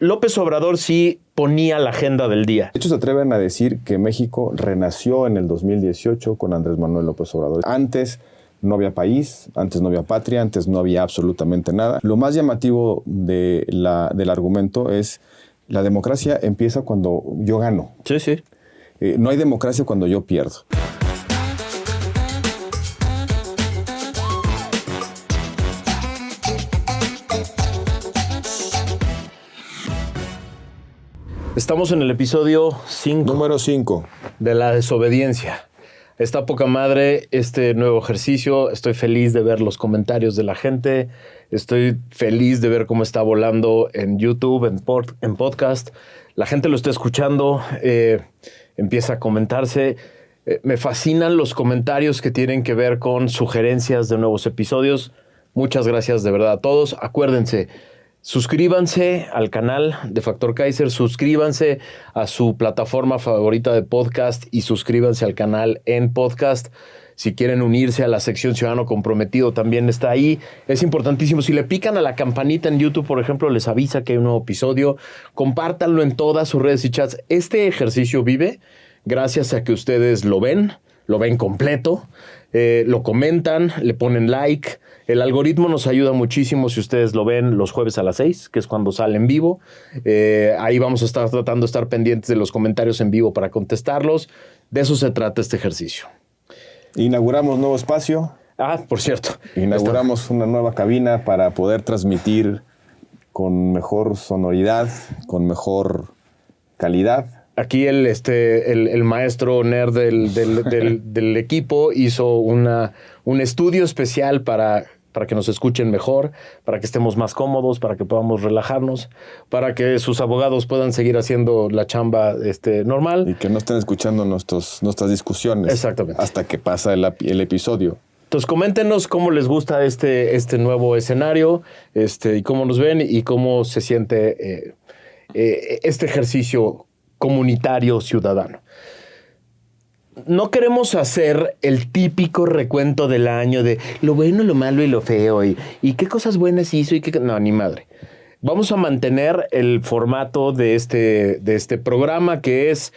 López Obrador sí ponía la agenda del día. De hecho, se atreven a decir que México renació en el 2018 con Andrés Manuel López Obrador. Antes no había país, antes no había patria, antes no había absolutamente nada. Lo más llamativo del argumento es la democracia empieza cuando yo gano. Sí, sí. No hay democracia cuando yo pierdo. Estamos en el episodio 5. Número 5. De la desobediencia. Está poca madre este nuevo ejercicio. Estoy feliz de ver los comentarios de la gente. Estoy feliz de ver cómo está volando en YouTube, en podcast. La gente lo está escuchando. Empieza a comentarse. Me fascinan los comentarios que tienen que ver con sugerencias de nuevos episodios. Muchas gracias de verdad a todos. Acuérdense, suscríbanse al canal de Factor Kaiser, suscríbanse a su plataforma favorita de podcast y suscríbanse al canal en podcast. Si quieren unirse a la sección Ciudadano Comprometido, también está ahí. Es importantísimo. Si le pican a la campanita en YouTube, por ejemplo, les avisa que hay un nuevo episodio. Compártanlo en todas sus redes y chats. Este ejercicio vive gracias a que ustedes lo ven completo, lo comentan, le ponen like. El algoritmo nos ayuda muchísimo si ustedes lo ven los jueves a las 6, que es cuando sale en vivo. Ahí vamos a estar tratando de estar pendientes de los comentarios en vivo para contestarlos. De eso se trata este ejercicio. Inauguramos nuevo espacio. Por cierto. Inauguramos una nueva cabina para poder transmitir con mejor sonoridad, con mejor calidad. Aquí el maestro nerd del equipo hizo un estudio especial para que nos escuchen mejor, para que estemos más cómodos, para que podamos relajarnos, para que sus abogados puedan seguir haciendo la chamba normal. Y que no estén escuchando nuestras discusiones. Exactamente. Hasta que pasa el episodio. Entonces, coméntenos cómo les gusta este nuevo escenario, y cómo nos ven y cómo se siente este ejercicio comunitario ciudadano. No queremos hacer el típico recuento del año de lo bueno, lo malo y lo feo y qué cosas buenas hizo y qué... No, ni madre. Vamos a mantener el formato de este programa, que es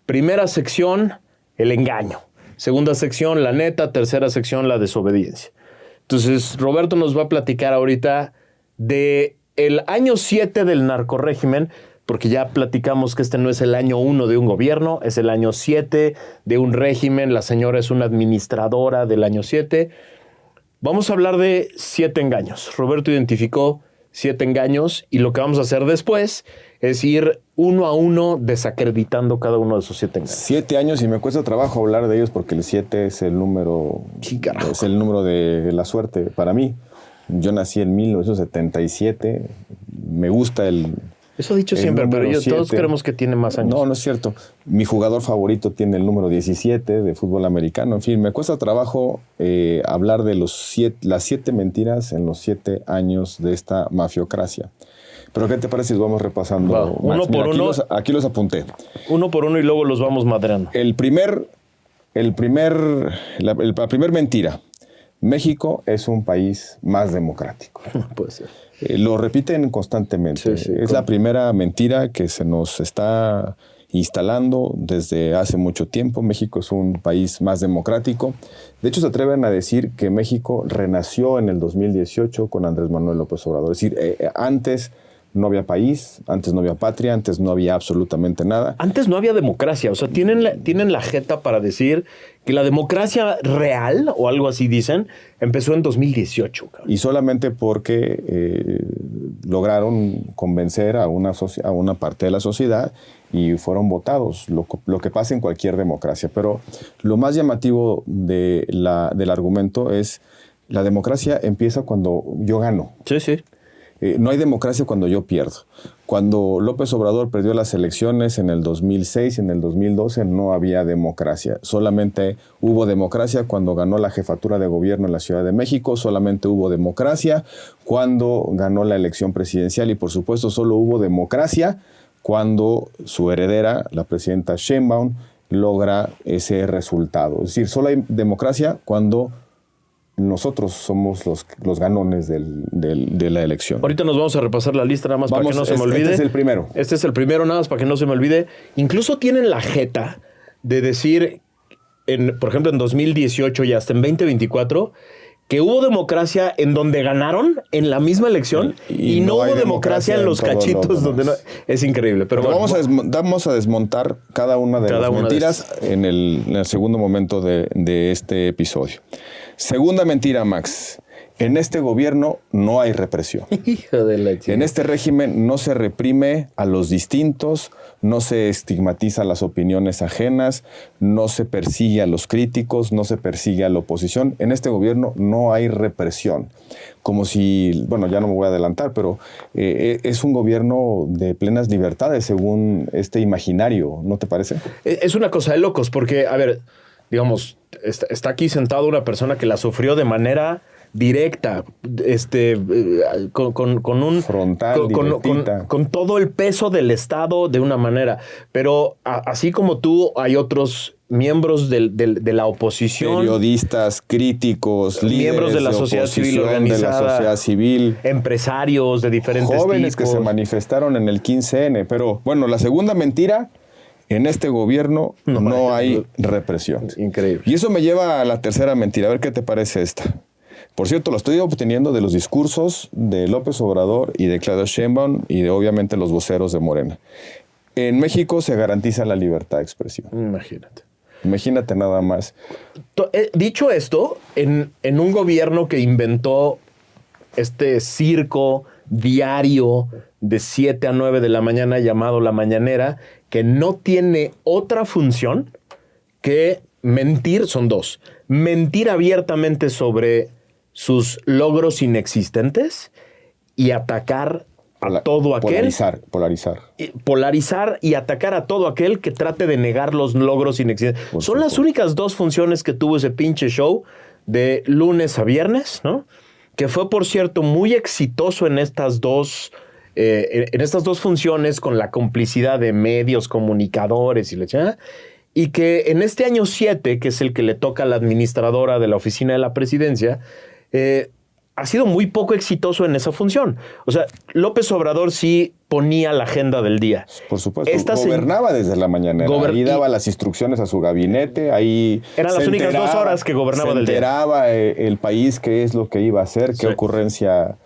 primera sección, el engaño. Segunda sección, la neta. Tercera sección, la desobediencia. Entonces, Roberto nos va a platicar ahorita de el año 7 del narcorrégimen, porque ya platicamos que este no es el año 1 de un gobierno, es el año 7 de un régimen. La señora es una administradora del año 7. Vamos a hablar de 7 engaños. Roberto identificó 7 engaños y lo que vamos a hacer después es ir uno a uno desacreditando cada uno de esos 7 engaños. 7 años y me cuesta trabajo hablar de ellos porque el 7 es el número, es el número de la suerte para mí. Yo nací en 1977, me gusta Eso he dicho siempre, pero todos creemos que tiene más años. No es cierto. Mi jugador favorito tiene el número 17 de fútbol americano. En fin, me cuesta trabajo hablar de las 7 mentiras en los 7 años de esta mafiocracia. Pero ¿qué te parece si vamos repasando? Uno por uno. Aquí los apunté. Uno por uno y luego los vamos madreando. La primer mentira. México es un país más democrático. Puede ser. Lo repiten constantemente. Sí, es la primera mentira que se nos está instalando desde hace mucho tiempo. México es un país más democrático. De hecho, se atreven a decir que México renació en el 2018 con Andrés Manuel López Obrador. Es decir, antes no había país, antes no había patria, antes no había absolutamente nada. Antes no había democracia. O sea, tienen la jeta para decir que la democracia real, o algo así dicen, empezó en 2018. Cabrón. Y solamente porque lograron convencer a una parte de la sociedad y fueron votados, lo que pasa en cualquier democracia. Pero lo más llamativo del argumento es la democracia empieza cuando yo gano. Sí, sí. No hay democracia cuando yo pierdo. Cuando López Obrador perdió las elecciones en el 2006, en el 2012, no había democracia. Solamente hubo democracia cuando ganó la jefatura de gobierno en la Ciudad de México. Solamente hubo democracia cuando ganó la elección presidencial. Y por supuesto solo hubo democracia cuando su heredera, la presidenta Sheinbaum, logra ese resultado. Es decir, solo hay democracia cuando nosotros somos los ganones de la elección. Ahorita nos vamos a repasar la lista nada más para que no se me olvide. Este es el primero. Este es el primero nada más para que no se me olvide. Incluso tienen la jeta de decir, por ejemplo, en 2018 y hasta en 2024, que hubo democracia en donde ganaron en la misma elección y no hubo democracia en los cachitos donde no. Es increíble. Pero bueno, vamos a desmontar cada una de las mentiras en el segundo momento de este episodio. Segunda mentira, Max. En este gobierno no hay represión. Hijo de la chica. En este régimen no se reprime a los distintos, no se estigmatiza las opiniones ajenas, no se persigue a los críticos, no se persigue a la oposición. En este gobierno no hay represión. Como si, bueno, ya no me voy a adelantar, pero es un gobierno de plenas libertades según este imaginario, ¿no te parece? Es una cosa de locos porque, a ver, digamos, está aquí sentado una persona que la sufrió de manera directa, con un frontal, con todo el peso del Estado de una manera. Pero así como tú, hay otros miembros de la oposición, periodistas, críticos, miembros de la sociedad civil organizada, de la sociedad civil, empresarios de diferentes jóvenes tipos que se manifestaron en el 15N. Pero bueno, la segunda mentira. En este gobierno no hay represión. Increíble. Y eso me lleva a la tercera mentira. A ver qué te parece esta. Por cierto, lo estoy obteniendo de los discursos de López Obrador y de Claudia Sheinbaum y de, obviamente, los voceros de Morena. En México se garantiza la libertad de expresión. Imagínate nada más. Dicho esto, en un gobierno que inventó este circo diario de 7 a 9 de la mañana llamado La Mañanera, que no tiene otra función que mentir, son dos. Mentir abiertamente sobre sus logros inexistentes y atacar a todo aquel... Polarizar y atacar a todo aquel que trate de negar los logros inexistentes. Son las únicas dos funciones que tuvo ese pinche show de lunes a viernes, ¿no? Que fue, por cierto, muy exitoso en estas dos funciones, con la complicidad de medios, comunicadores y la chingada, y que en este año 7, que es el que le toca a la administradora de la oficina de la presidencia, ha sido muy poco exitoso en esa función. O sea, López Obrador sí ponía la agenda del día. Por supuesto, gobernaba desde la mañanera. Ahí daba las instrucciones a su gabinete, ahí eran las únicas 2 horas que gobernaba del día. Se enteraba el país qué es lo que iba a hacer, qué ocurrencia,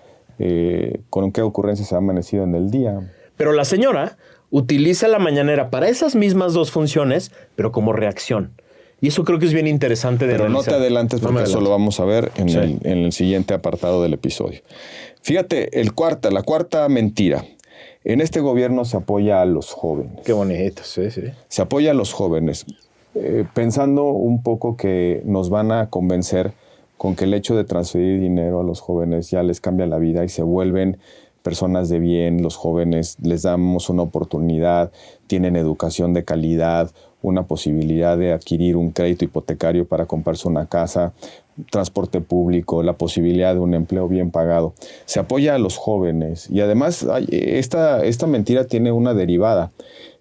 con qué ocurrencia se ha amanecido en el día. Pero la señora utiliza la mañanera para esas mismas 2 funciones, pero como reacción. Y eso creo que es bien interesante de Pero realizar. No te adelantes porque eso lo vamos a ver en el siguiente apartado del episodio. Fíjate, la cuarta mentira. En este gobierno se apoya a los jóvenes. Qué bonito, sí. Se apoya a los jóvenes, pensando un poco que nos van a convencer con que el hecho de transferir dinero a los jóvenes ya les cambia la vida y se vuelven personas de bien. Los jóvenes les damos una oportunidad, tienen educación de calidad, una posibilidad de adquirir un crédito hipotecario para comprarse una casa, transporte público, la posibilidad de un empleo bien pagado. Se apoya a los jóvenes y además esta mentira tiene una derivada.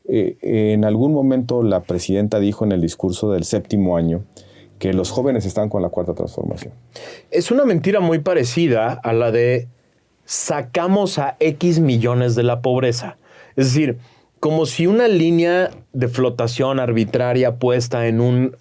En algún momento la presidenta dijo en el discurso del 7º año que los jóvenes están con la Cuarta Transformación. Es una mentira muy parecida a la de sacamos a X millones de la pobreza. Es decir, como si una línea de flotación arbitraria puesta en un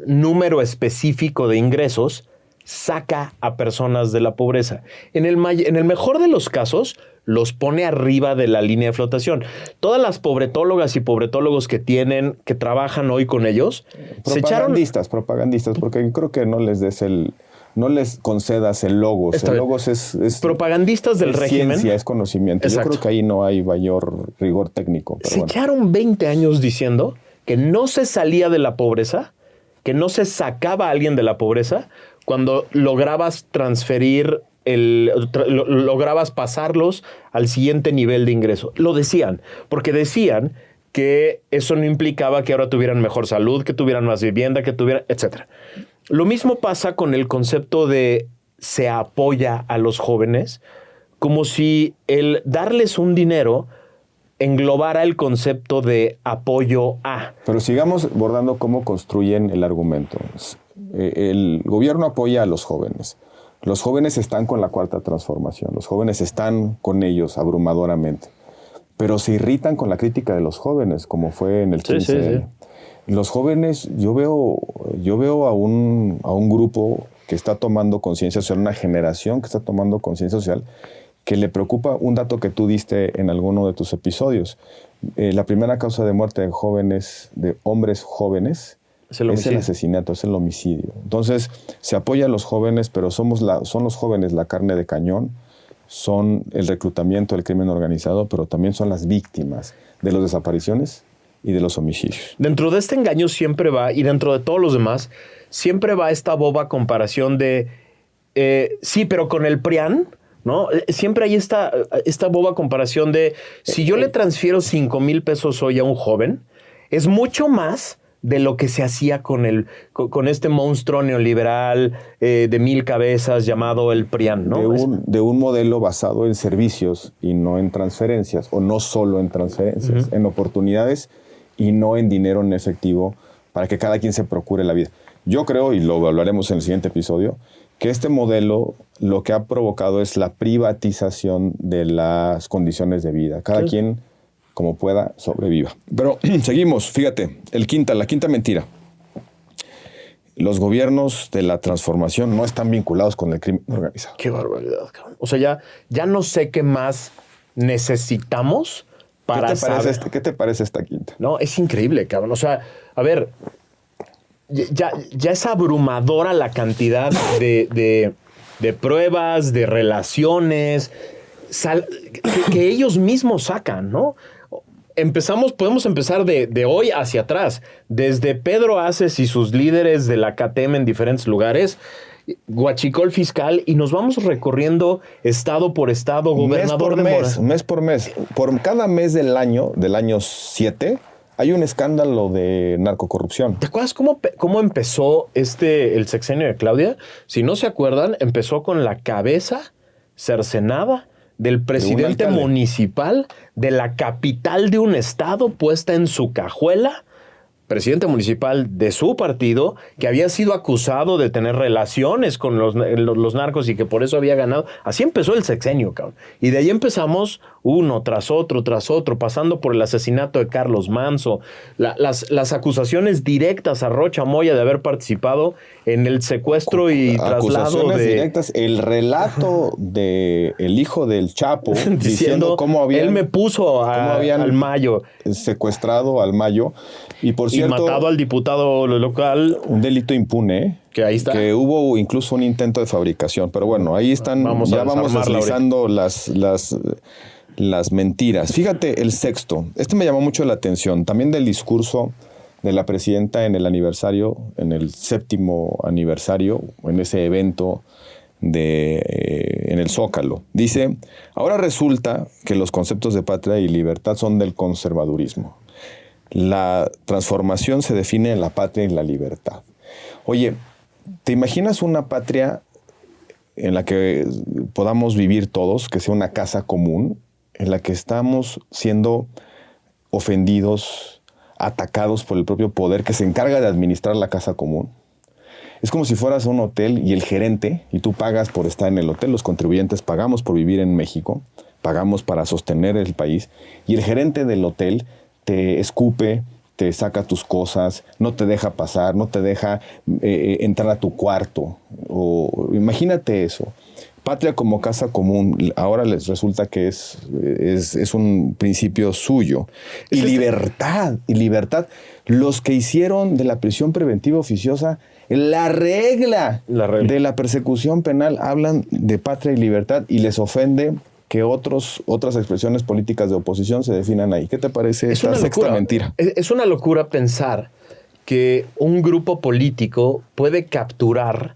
número específico de ingresos saca a personas de la pobreza. En el mejor de los casos, los pone arriba de la línea de flotación. Todas las pobretólogas y pobretólogos que trabajan hoy con ellos, propagandistas, porque creo que no les concedas el logos. El logos es propagandistas del régimen. Ciencia, es conocimiento. Exacto. Yo creo que ahí no hay mayor rigor técnico. Pero echaron 20 años diciendo que no se salía de la pobreza, que no se sacaba a alguien de la pobreza cuando lograbas transferir lograbas pasarlos al siguiente nivel de ingreso. Lo decían, porque decían que eso no implicaba que ahora tuvieran mejor salud, que tuvieran más vivienda, que tuvieran, etc. Lo mismo pasa con el concepto de se apoya a los jóvenes, como si el darles un dinero englobara el concepto de apoyo a. Pero sigamos abordando cómo construyen el argumento. El gobierno apoya a los jóvenes. Los jóvenes están con la Cuarta Transformación. Los jóvenes están con ellos abrumadoramente. Pero se irritan con la crítica de los jóvenes, como fue en el 15N. Sí. Los jóvenes, yo veo a un grupo que está tomando conciencia social, una generación que está tomando conciencia social, que le preocupa un dato que tú diste en alguno de tus episodios. La primera causa de muerte de jóvenes, de hombres jóvenes, es el asesinato, es el homicidio. Entonces, se apoya a los jóvenes, pero son los jóvenes la carne de cañón, son el reclutamiento del crimen organizado, pero también son las víctimas de las desapariciones y de los homicidios. Dentro de este engaño siempre va, y dentro de todos los demás, siempre va esta boba comparación de, sí, pero con el PRIAN, ¿no? Siempre hay esta boba comparación de, si yo le transfiero 5,000 pesos hoy a un joven, es mucho más de lo que se hacía con este monstruo neoliberal de 1,000 cabezas llamado el PRIAN, ¿no? De un modelo basado en servicios y no en transferencias, o no solo en transferencias, en oportunidades y no en dinero en efectivo para que cada quien se procure la vida. Yo creo, y lo hablaremos en el siguiente episodio, que este modelo lo que ha provocado es la privatización de las condiciones de vida. Cada quien, como pueda, sobreviva. Pero seguimos, fíjate, la quinta mentira. Los gobiernos de la transformación no están vinculados con el crimen organizado. Qué barbaridad, cabrón. O sea, ya no sé qué más necesitamos para saber. ¿Qué te parece esta quinta? No, es increíble, cabrón. O sea, a ver, ya es abrumadora la cantidad de pruebas, de relaciones que ellos mismos sacan, ¿no? Podemos empezar de hoy hacia atrás. Desde Pedro Aces y sus líderes de la KTM en diferentes lugares, Huachicol fiscal, y nos vamos recorriendo estado por estado, gobernador de Morelos. Mes por mes. Por cada mes del año 7, hay un escándalo de narcocorrupción. ¿Te acuerdas cómo empezó el sexenio de Claudia? Si no se acuerdan, empezó con la cabeza cercenada del presidente municipal de la capital de un estado puesta en su cajuela, presidente municipal de su partido, que había sido acusado de tener relaciones con los narcos y que por eso había ganado. Así empezó el sexenio, cabrón. Y de ahí empezamos uno tras otro, pasando por el asesinato de Carlos Manso, las acusaciones directas a Rocha Moya de haber participado en el secuestro y traslado de... directas, el relato del hijo del Chapo diciendo cómo habían... Él me puso al Mayo. Secuestrado al Mayo. Y por cierto, matado al diputado local. Un delito impune, que ahí está. Que hubo incluso un intento de fabricación. Pero bueno, ahí están, vamos deslizando las mentiras. Fíjate, el sexto. Este me llamó mucho la atención. También del discurso de la presidenta en el 7º aniversario, en ese evento en el Zócalo. Dice, ahora resulta que los conceptos de patria y libertad son del conservadurismo. La transformación se define en la patria y la libertad. Oye, ¿te imaginas una patria en la que podamos vivir todos, que sea una casa común, en la que estamos siendo ofendidos, atacados por el propio poder que se encarga de administrar la casa común? Es como si fueras a un hotel y el gerente, y tú pagas por estar en el hotel, los contribuyentes pagamos por vivir en México, pagamos para sostener el país, y el gerente del hotel te escupe, te saca tus cosas, no te deja pasar, no te deja entrar a tu cuarto. Imagínate eso. Patria como casa común, ahora les resulta que es un principio suyo. Y libertad. Los que hicieron de la prisión preventiva oficiosa la regla de la persecución penal hablan de patria y libertad y les ofende que otras expresiones políticas de oposición se definan ahí. ¿Qué te parece esta sexta mentira? Es una locura pensar que un grupo político puede capturar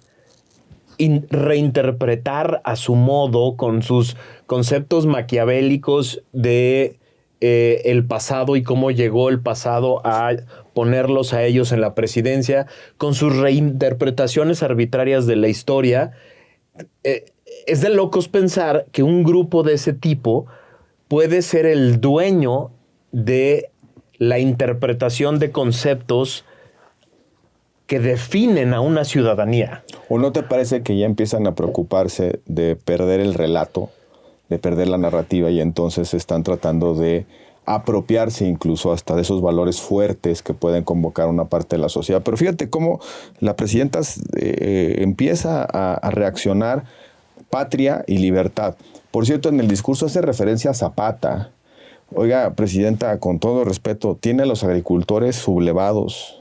y reinterpretar a su modo con sus conceptos maquiavélicos de el pasado y cómo llegó el pasado a ponerlos a ellos en la presidencia, con sus reinterpretaciones arbitrarias de la historia. Es de locos pensar que un grupo de ese tipo puede ser el dueño de la interpretación de conceptos que definen a una ciudadanía. ¿O no te parece que ya empiezan a preocuparse de perder el relato, de perder la narrativa, y entonces están tratando de apropiarse incluso hasta de esos valores fuertes que pueden convocar una parte de la sociedad? Pero fíjate cómo la presidenta empieza a reaccionar: patria y libertad. Por cierto, en el discurso hace referencia a Zapata. Oiga, presidenta, con todo respeto, tiene a los agricultores sublevados.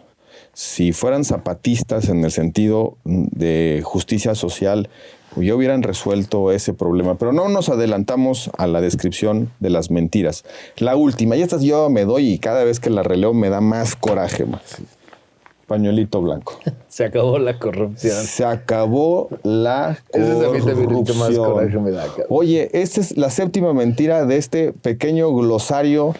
Si fueran zapatistas en el sentido de justicia social, ya hubieran resuelto ese problema. Pero no nos adelantamos a la descripción de las mentiras. La última, y estas yo me doy y cada vez que la releo me da más coraje más. Pañuelito blanco. Se acabó la corrupción. Se acabó la corrupción. Más coraje me da, cabrón. Oye, esta es la 7ª mentira de este pequeño glosario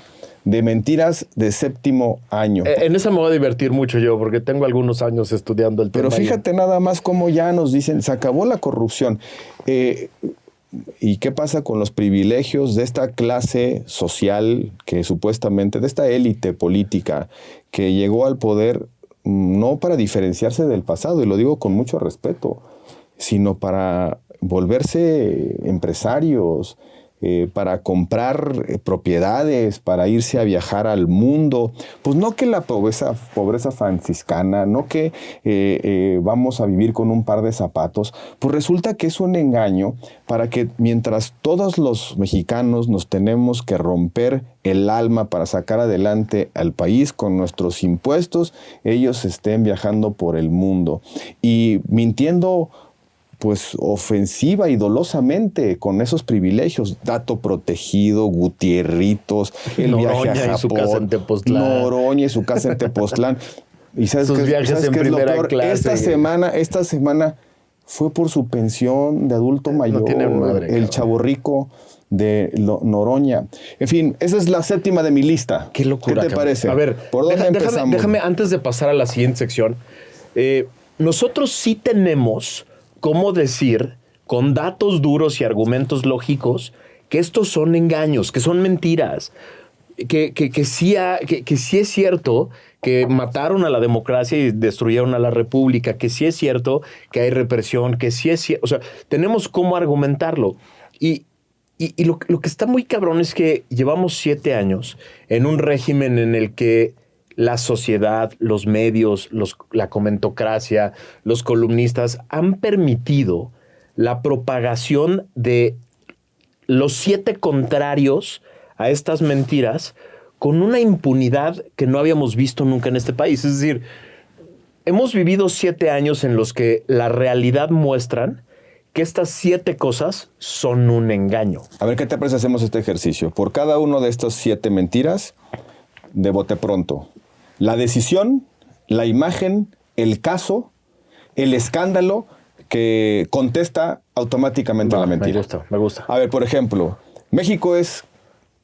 de mentiras de 7º año. En esa me voy a divertir mucho yo, porque tengo algunos años estudiando el tema. Pero fíjate nada más cómo ya nos dicen, se acabó la corrupción. ¿Y qué pasa con los privilegios de esta clase social que supuestamente, de esta élite política que llegó al poder no para diferenciarse del pasado, y lo digo con mucho respeto, sino para volverse empresarios, para comprar propiedades, para irse a viajar al mundo? Pues no que la pobreza franciscana, no que vamos a vivir con un par de zapatos. Pues resulta que es un engaño para que mientras todos los mexicanos nos tenemos que romper el alma para sacar adelante al país con nuestros impuestos, ellos estén viajando por el mundo y mintiendo pues ofensiva y dolosamente con esos privilegios. Dato protegido, Gutierritos, el viaje a Japón, y su casa en Tepoztlán. Noroña y su casa en Tepoztlán. ¿Y sabes sus viajes en primera clase? Esta semana fue por su pensión de adulto mayor, el chavorrico de Noroña. En fin, esa es la 7ª de mi lista. Qué locura. ¿Qué te parece? A ver, ¿por dónde empezamos? Déjame, antes de pasar a la siguiente sección, nosotros sí tenemos cómo decir, con datos duros y argumentos lógicos, que estos son engaños, que son mentiras, que sí es cierto que mataron a la democracia y destruyeron a la república, que sí es cierto que hay represión, que sí es cierto. O sea, tenemos cómo argumentarlo. Y lo que está muy cabrón es que llevamos 7 años en un régimen en el que la sociedad, los medios, la comentocracia, los columnistas han permitido la propagación de los 7 contrarios a estas mentiras con una impunidad que no habíamos visto nunca en este país. Es decir, hemos vivido 7 años en los que la realidad muestran que estas 7 cosas son un engaño. A ver, ¿qué te parece? Hacemos este ejercicio. Por cada uno de estos 7 mentiras, de bote pronto: la decisión, la imagen, el caso, el escándalo que contesta automáticamente la mentira. Me gusta. A ver, por ejemplo, México es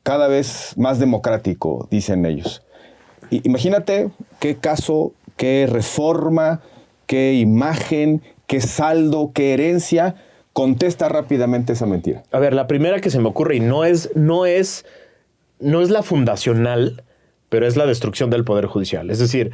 cada vez más democrático, dicen ellos. Imagínate qué caso, qué reforma, qué imagen, qué saldo, qué herencia contesta rápidamente esa mentira. A ver, la primera que se me ocurre, y no es la fundacional, pero es la destrucción del Poder Judicial. Es decir,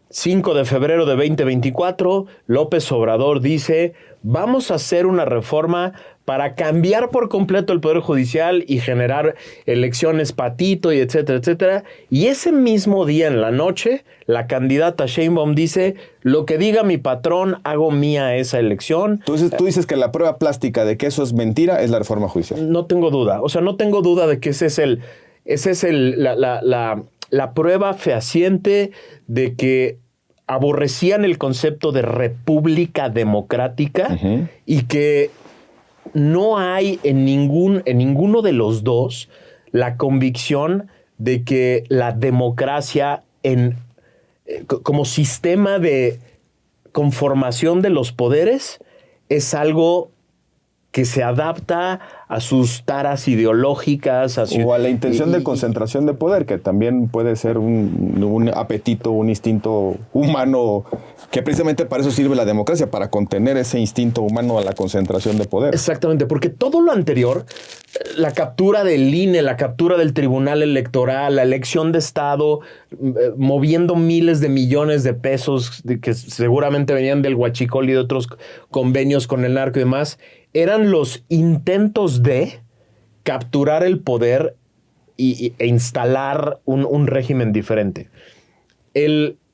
5 de febrero de 2024, López Obrador dice: vamos a hacer una reforma para cambiar por completo el Poder Judicial y generar elecciones patito y etcétera, etcétera. Y ese mismo día en la noche, la candidata Sheinbaum dice: lo que diga mi patrón, hago mía esa elección. Entonces tú dices que la prueba plástica de que eso es mentira es la reforma judicial. No tengo duda. O sea, no tengo duda de que esa es la prueba fehaciente de que aborrecían el concepto de república democrática. Uh-huh. Y que no hay en ninguno de los dos la convicción de que la democracia como sistema de conformación de los poderes es algo que se adapta a sus taras ideológicas. O a la intención de concentración de poder, que también puede ser un apetito, un instinto humano, que precisamente para eso sirve la democracia, para contener ese instinto humano a la concentración de poder. Exactamente, porque todo lo anterior, la captura del INE, la captura del Tribunal Electoral, la elección de Estado, moviendo miles de millones de pesos que seguramente venían del huachicol y de otros convenios con el narco y demás, eran los intentos de capturar el poder e instalar un régimen diferente.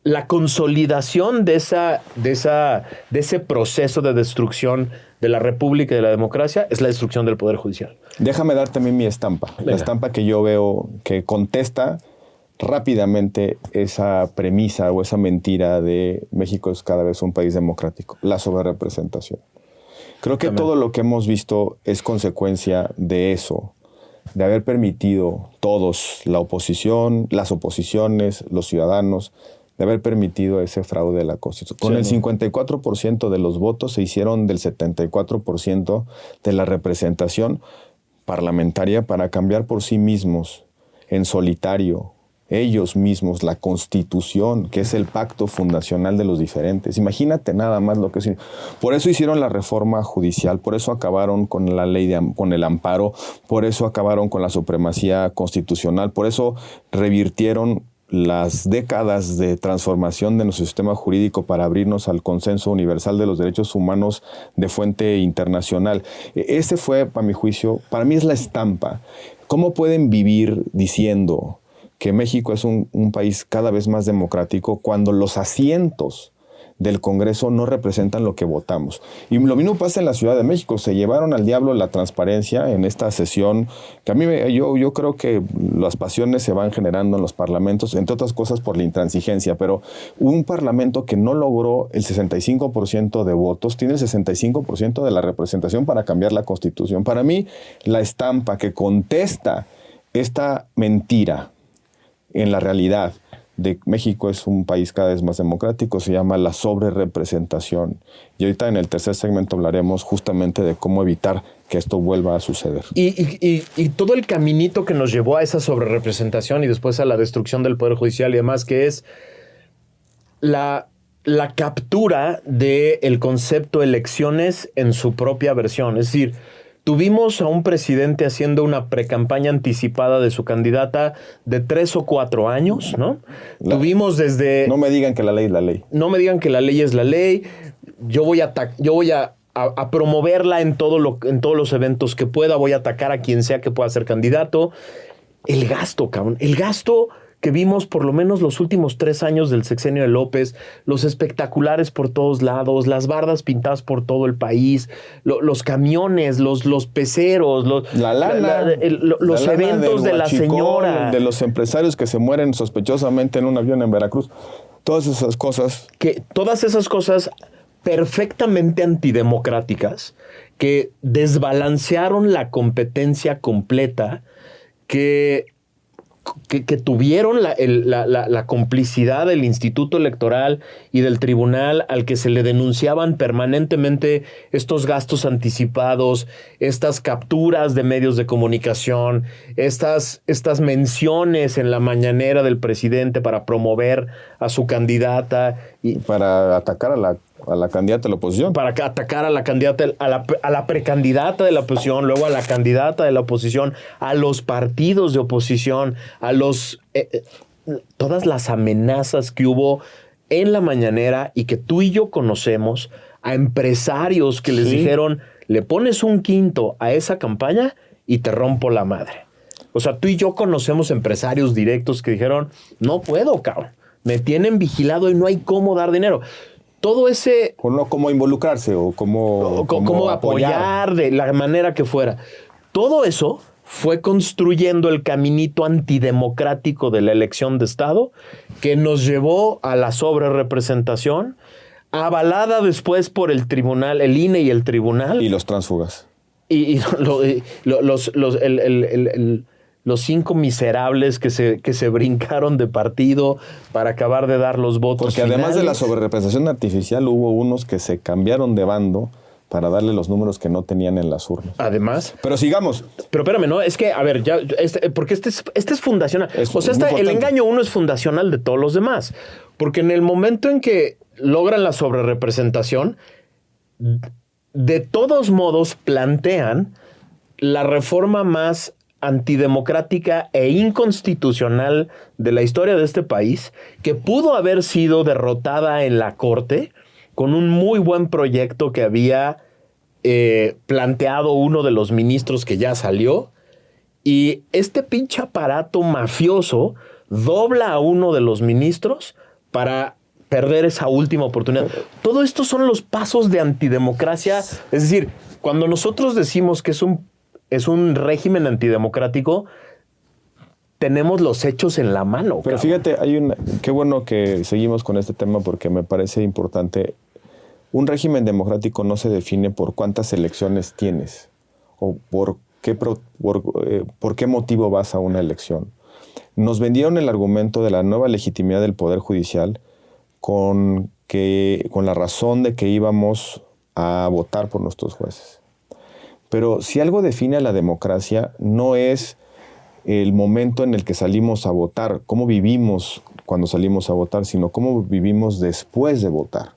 La consolidación de ese proceso de destrucción de la República y de la democracia es la destrucción del Poder Judicial. Déjame dar también mi estampa. Venga. La estampa que yo veo que contesta rápidamente esa premisa o esa mentira de México es cada vez un país democrático, la sobrerepresentación. Creo que todo lo que hemos visto es consecuencia de eso, de haber permitido todos, la oposición, las oposiciones, los ciudadanos, de haber permitido ese fraude de la Constitución. Con el 54% de los votos se hicieron del 74% de la representación parlamentaria para cambiar por sí mismos, en solitario, ellos mismos, la Constitución, que es el pacto fundacional de los diferentes. Imagínate nada más lo que es. Por eso hicieron la reforma judicial, por eso acabaron con la ley con el amparo, por eso acabaron con la supremacía constitucional, por eso revirtieron las décadas de transformación de nuestro sistema jurídico para abrirnos al consenso universal de los derechos humanos de fuente internacional. Este fue, para mi juicio, para mí es la estampa. ¿Cómo pueden vivir diciendo que México es un país cada vez más democrático cuando los asientos del Congreso no representan lo que votamos? Y lo mismo pasa en la Ciudad de México. Se llevaron al diablo la transparencia en esta sesión, que a mí yo creo que las pasiones se van generando en los parlamentos, entre otras cosas por la intransigencia, pero un parlamento que no logró el 65% de votos, tiene el 65% de la representación para cambiar la Constitución. Para mí, la estampa que contesta esta mentira en la realidad de México es un país cada vez más democrático, se llama la sobrerepresentación. Y ahorita en el tercer segmento hablaremos justamente de cómo evitar que esto vuelva a suceder. Y todo el caminito que nos llevó a esa sobrerepresentación y después a la destrucción del Poder Judicial y demás, que es la captura del concepto elecciones en su propia versión. Es decir, tuvimos a un presidente haciendo una precampaña anticipada de su candidata de 3 o 4 años, ¿no? Tuvimos desde... No me digan que la ley es la ley. No me digan que la ley es la ley. Yo voy a promoverla en todos los eventos que pueda. Voy a atacar a quien sea que pueda ser candidato. El gasto, cabrón. El gasto que vimos por lo menos los últimos 3 años del sexenio de López, los espectaculares por todos lados, las bardas pintadas por todo el país, los camiones, los peceros, los eventos de la señora. De los empresarios que se mueren sospechosamente en un avión en Veracruz. Todas esas cosas perfectamente antidemocráticas que desbalancearon la competencia completa, que tuvieron la complicidad del Instituto Electoral y del Tribunal, al que se le denunciaban permanentemente estos gastos anticipados, estas capturas de medios de comunicación, estas menciones en la mañanera del presidente para promover a su candidata. Y para atacar a la candidata de la oposición. Para atacar a la candidata, a la precandidata de la oposición, luego a la candidata de la oposición, a los partidos de oposición, a todas las amenazas que hubo en la mañanera y que tú y yo conocemos, a empresarios que les dijeron, le pones un quinto a esa campaña y te rompo la madre. O sea, tú y yo conocemos empresarios directos que dijeron, no puedo, cabrón, me tienen vigilado y no hay cómo dar dinero. Todo ese... O no cómo involucrarse o cómo apoyar de la manera que fuera. Todo eso fue construyendo el caminito antidemocrático de la elección de Estado que nos llevó a la sobrerepresentación, avalada después por el tribunal, el INE y el tribunal. Y los tránsfugas. Los 5 miserables que se brincaron de partido para acabar de dar los votos Porque finales. Además de la sobrerepresentación artificial, hubo unos que se cambiaron de bando para darle los números que no tenían en las urnas. Además. Pero sigamos. Pero espérame, ¿no? Es que, a ver, ya, porque este es fundacional. O sea, el engaño uno es fundacional de todos los demás. Porque en el momento en que logran la sobrerepresentación, de todos modos plantean la reforma más antidemocrática e inconstitucional de la historia de este país, que pudo haber sido derrotada en la Corte con un muy buen proyecto que había planteado uno de los ministros que ya salió, y este pinche aparato mafioso dobla a uno de los ministros para perder esa última oportunidad. Todo esto son los pasos de antidemocracia. Es decir, cuando nosotros decimos que es un régimen antidemocrático, tenemos los hechos en la mano. Pero fíjate, qué bueno que seguimos con este tema porque me parece importante. Un régimen democrático no se define por cuántas elecciones tienes o por qué motivo vas a una elección. Nos vendieron el argumento de la nueva legitimidad del Poder Judicial con la razón de que íbamos a votar por nuestros jueces. Pero si algo define a la democracia, no es el momento en el que salimos a votar, cómo vivimos cuando salimos a votar, sino cómo vivimos después de votar.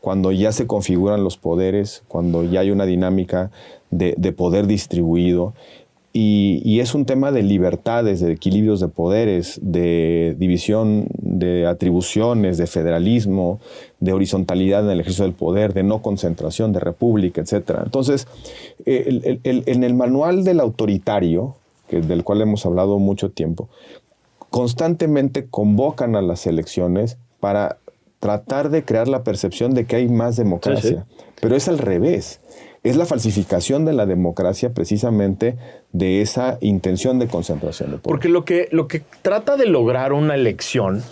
Cuando ya se configuran los poderes, cuando ya hay una dinámica de poder distribuido. Y es un tema de libertades, de equilibrios de poderes, de división de atribuciones, de federalismo, de horizontalidad en el ejercicio del poder, de no concentración, de república, etc. Entonces, en el manual del autoritario, del cual hemos hablado mucho tiempo, constantemente convocan a las elecciones para tratar de crear la percepción de que hay más democracia. Sí. Pero es al revés. Es la falsificación de la democracia precisamente de esa intención de concentración de poder. Porque lo que trata de lograr una elección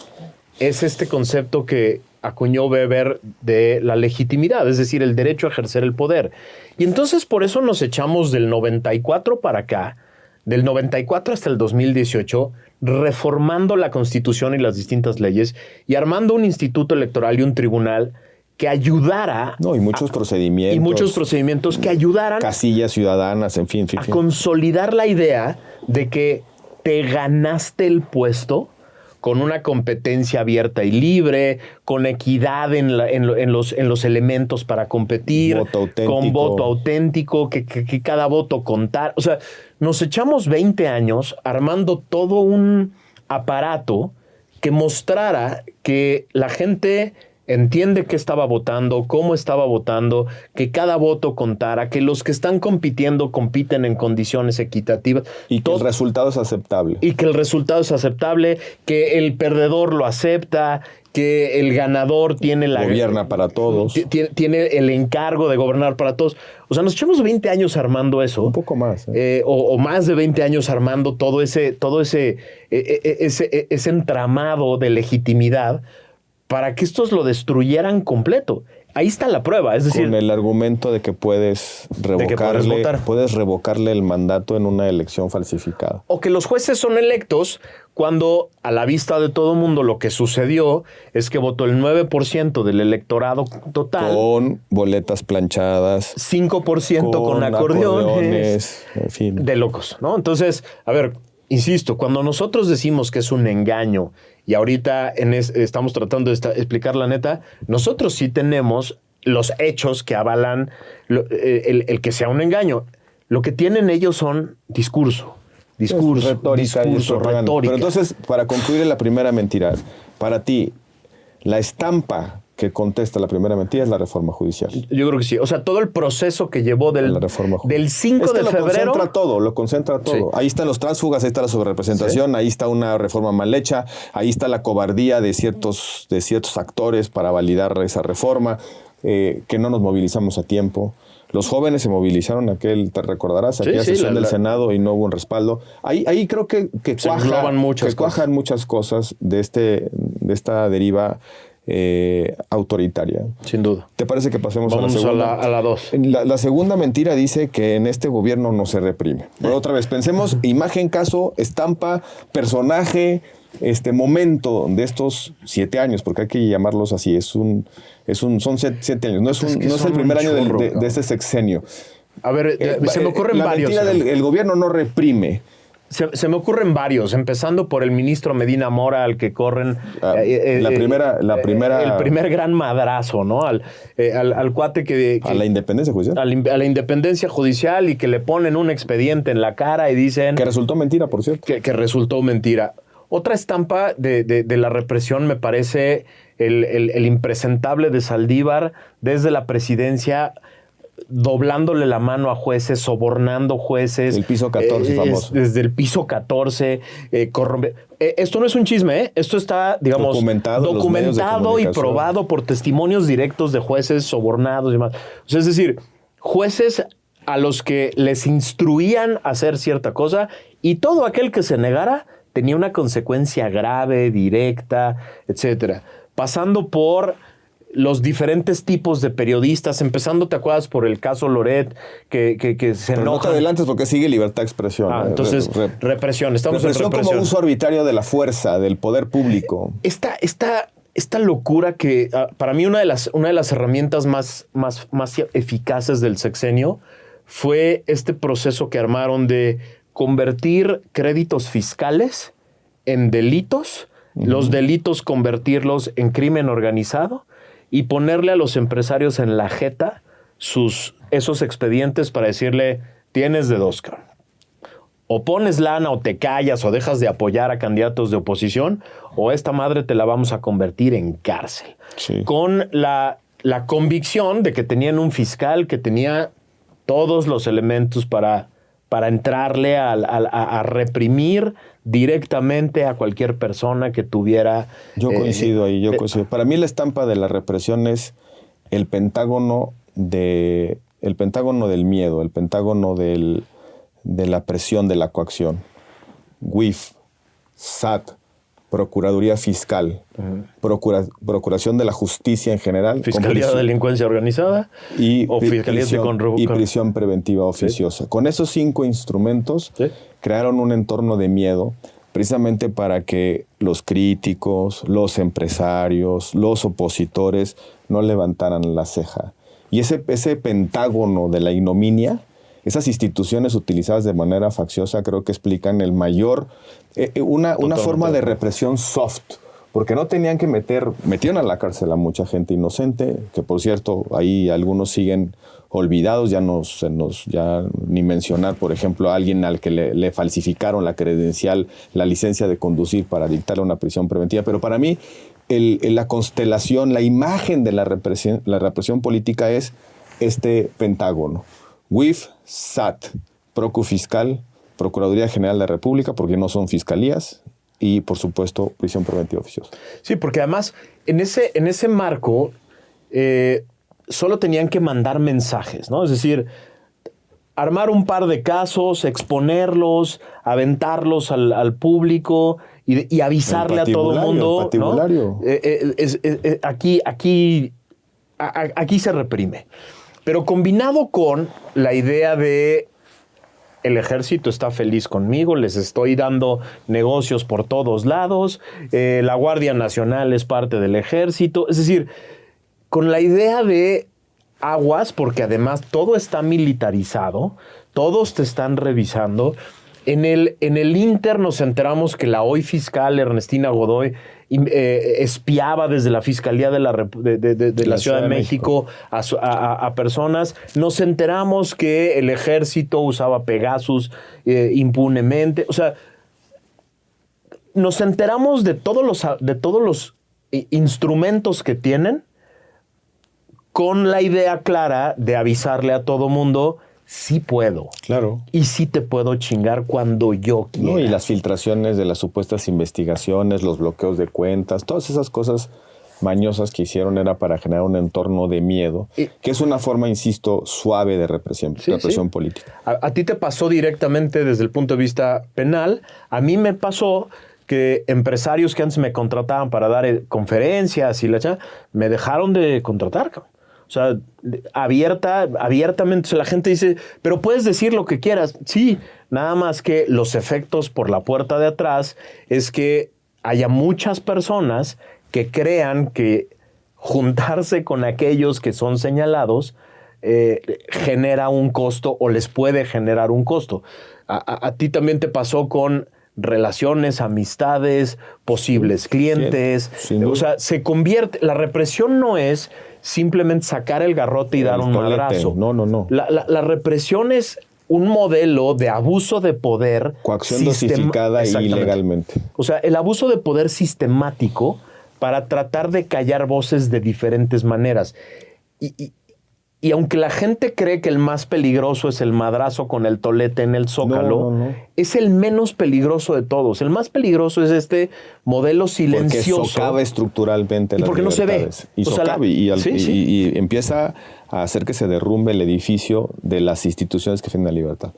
es este concepto que acuñó Weber de la legitimidad, es decir, el derecho a ejercer el poder. Y entonces por eso nos echamos del 94 para acá, del 94 hasta el 2018, reformando la Constitución y las distintas leyes y armando un instituto electoral y un tribunal que ayudara... No, y muchos procedimientos. Y muchos procedimientos que ayudaran... Casillas ciudadanas, en fin. A consolidar la idea de que te ganaste el puesto con una competencia abierta y libre, con equidad en los elementos para competir, con voto auténtico, que cada voto contara. O sea, nos echamos 20 años armando todo un aparato que mostrara que la gente entiende qué estaba votando, cómo estaba votando, que cada voto contara, que los que están compitiendo compiten en condiciones equitativas. Y que el resultado es aceptable. Y que el resultado es aceptable, que el perdedor lo acepta, que el ganador tiene gobierna para todos. Tiene el encargo de gobernar para todos. O sea, nos echamos 20 años armando eso. Un poco más. O más de 20 años armando todo ese entramado de legitimidad para que estos lo destruyeran completo. Ahí está la prueba, es decir... Con el argumento de que puedes revocarle el mandato en una elección falsificada. O que los jueces son electos cuando, a la vista de todo el mundo, lo que sucedió es que votó el 9% del electorado total. Con boletas planchadas. 5% con acordeones. En fin. De locos, ¿no? Entonces, a ver, insisto, cuando nosotros decimos que es un engaño y ahorita estamos tratando de explicar la neta, nosotros sí tenemos los hechos que avalan el que sea un engaño. Lo que tienen ellos son discurso, retórica. Pero entonces, para concluir la primera mentira, para ti, la estampa que contesta la primera mentira es la reforma judicial. Yo creo que sí. O sea, todo el proceso que llevó del 5 de febrero... Lo concentra todo. Sí. Ahí están los tránsfugas, ahí está la sobrerepresentación, sí. Ahí está una reforma mal hecha, ahí está la cobardía de ciertos actores para validar esa reforma, que no nos movilizamos a tiempo. Los jóvenes se movilizaron te recordarás, aquella sesión del Senado y no hubo un respaldo. Ahí creo que cuajan muchas cosas de esta deriva autoritaria. Sin duda. ¿Te parece que pasemos a la segunda? A la 2. La segunda mentira dice que en este gobierno no se reprime. Pero otra vez, pensemos imagen, caso, estampa, personaje, momento de estos 7 años, porque hay que llamarlos así, son 7 años, no es el primer año de este sexenio. A ver, se me ocurren varios. La mentira el gobierno no reprime. Se me ocurren varios, empezando por el ministro Medina Mora, al que corren el primer gran madrazo, ¿no? Al cuate que a la independencia judicial. A la independencia judicial, y que le ponen un expediente en la cara y dicen... Que resultó mentira, por cierto. Que resultó mentira. Otra estampa de la represión me parece el impresentable de Saldívar desde la presidencia, doblándole la mano a jueces, sobornando jueces. El piso 14 famoso. Desde el piso 14. Esto no es un chisme, ¿eh? Esto está, digamos, documentado y probado por testimonios directos de jueces sobornados y demás. O sea, es decir, jueces a los que les instruían a hacer cierta cosa, y todo aquel que se negara tenía una consecuencia grave, directa, etcétera. Pasando por los diferentes tipos de periodistas, empezando, ¿te acuerdas? Por el caso Loret, que se enoja. No te adelantes porque sigue libertad de expresión. Entonces, represión. Estamos represión en represión. Como uso arbitrario de la fuerza, del poder público. Esta locura que, para mí, una de las herramientas más eficaces del sexenio fue este proceso que armaron de convertir créditos fiscales en delitos, los delitos convertirlos en crimen organizado, y ponerle a los empresarios en la jeta esos expedientes para decirle, tienes de dos, cabrón. O pones lana, o te callas, o dejas de apoyar a candidatos de oposición, o esta madre te la vamos a convertir en cárcel. Sí. Con la convicción de que tenían un fiscal que tenía todos los elementos para entrarle a reprimir directamente a cualquier persona que tuviera... Yo coincido ahí, coincido. Para mí la estampa de la represión es el pentágono del miedo, el pentágono de la presión, de la coacción. WIF, SAT, Procuraduría Fiscal, Procuración de la Justicia en general. Fiscalía de Delincuencia Organizada o Fiscalía y Prisión Preventiva Oficiosa. ¿Sí? Con esos 5 instrumentos crearon un entorno de miedo precisamente para que los críticos, los empresarios, los opositores no levantaran la ceja. Y ese pentágono de la ignominia, esas instituciones utilizadas de manera facciosa, creo que explican el mayor... una forma de represión soft, porque no tenían que metieron a la cárcel a mucha gente inocente, que por cierto, ahí algunos siguen olvidados, ya ni mencionar, por ejemplo, a alguien al que le falsificaron la credencial, la licencia de conducir para dictarle una prisión preventiva. Pero para mí, la constelación, la imagen de la represión política es este pentágono. WIF, SAT, Procu Fiscal, Procuraduría General de la República, porque no son fiscalías, y por supuesto prisión preventiva oficiosa. Sí, porque además en ese marco solo tenían que mandar mensajes, ¿no? Es decir, armar un par de casos, exponerlos, aventarlos al público y avisarle a todo el mundo, ¿no? Aquí se reprime. Pero combinado con la idea de el ejército está feliz conmigo, les estoy dando negocios por todos lados, la Guardia Nacional es parte del ejército, es decir, con la idea de aguas, porque además todo está militarizado, todos te están revisando. En el Inter nos enteramos que la hoy fiscal Ernestina Godoy espiaba desde la Fiscalía de la Ciudad de México a personas. Nos enteramos que el ejército usaba Pegasus impunemente. O sea, nos enteramos de todos los instrumentos que tienen, con la idea clara de avisarle a todo mundo: sí puedo. Claro. Y sí te puedo chingar cuando yo quiera. No, y las filtraciones de las supuestas investigaciones, los bloqueos de cuentas, todas esas cosas mañosas que hicieron era para generar un entorno de miedo, que es una forma, insisto, suave de represión política. A ti te pasó directamente desde el punto de vista penal. A mí me pasó que empresarios que antes me contrataban para dar conferencias y me dejaron de contratar, cabrón. O sea, abiertamente la gente dice, pero puedes decir lo que quieras. Sí, nada más que los efectos por la puerta de atrás es que haya muchas personas que crean que juntarse con aquellos que son señalados genera un costo o les puede generar un costo. A ti también te pasó con relaciones, amistades, posibles clientes. O sea, se convierte... La represión no es simplemente sacar el garrote y dar un madrazo. No. La represión es un modelo de abuso de poder. Coacción dosificada ilegalmente. O sea, el abuso de poder sistemático para tratar de callar voces de diferentes maneras. Y aunque la gente cree que el más peligroso es el madrazo con el tolete en el Zócalo, es el menos peligroso de todos. El más peligroso es este modelo silencioso. Porque socava estructuralmente las libertades. No se ve. Y socava y empieza a hacer que se derrumbe el edificio de las instituciones que defienden la libertad.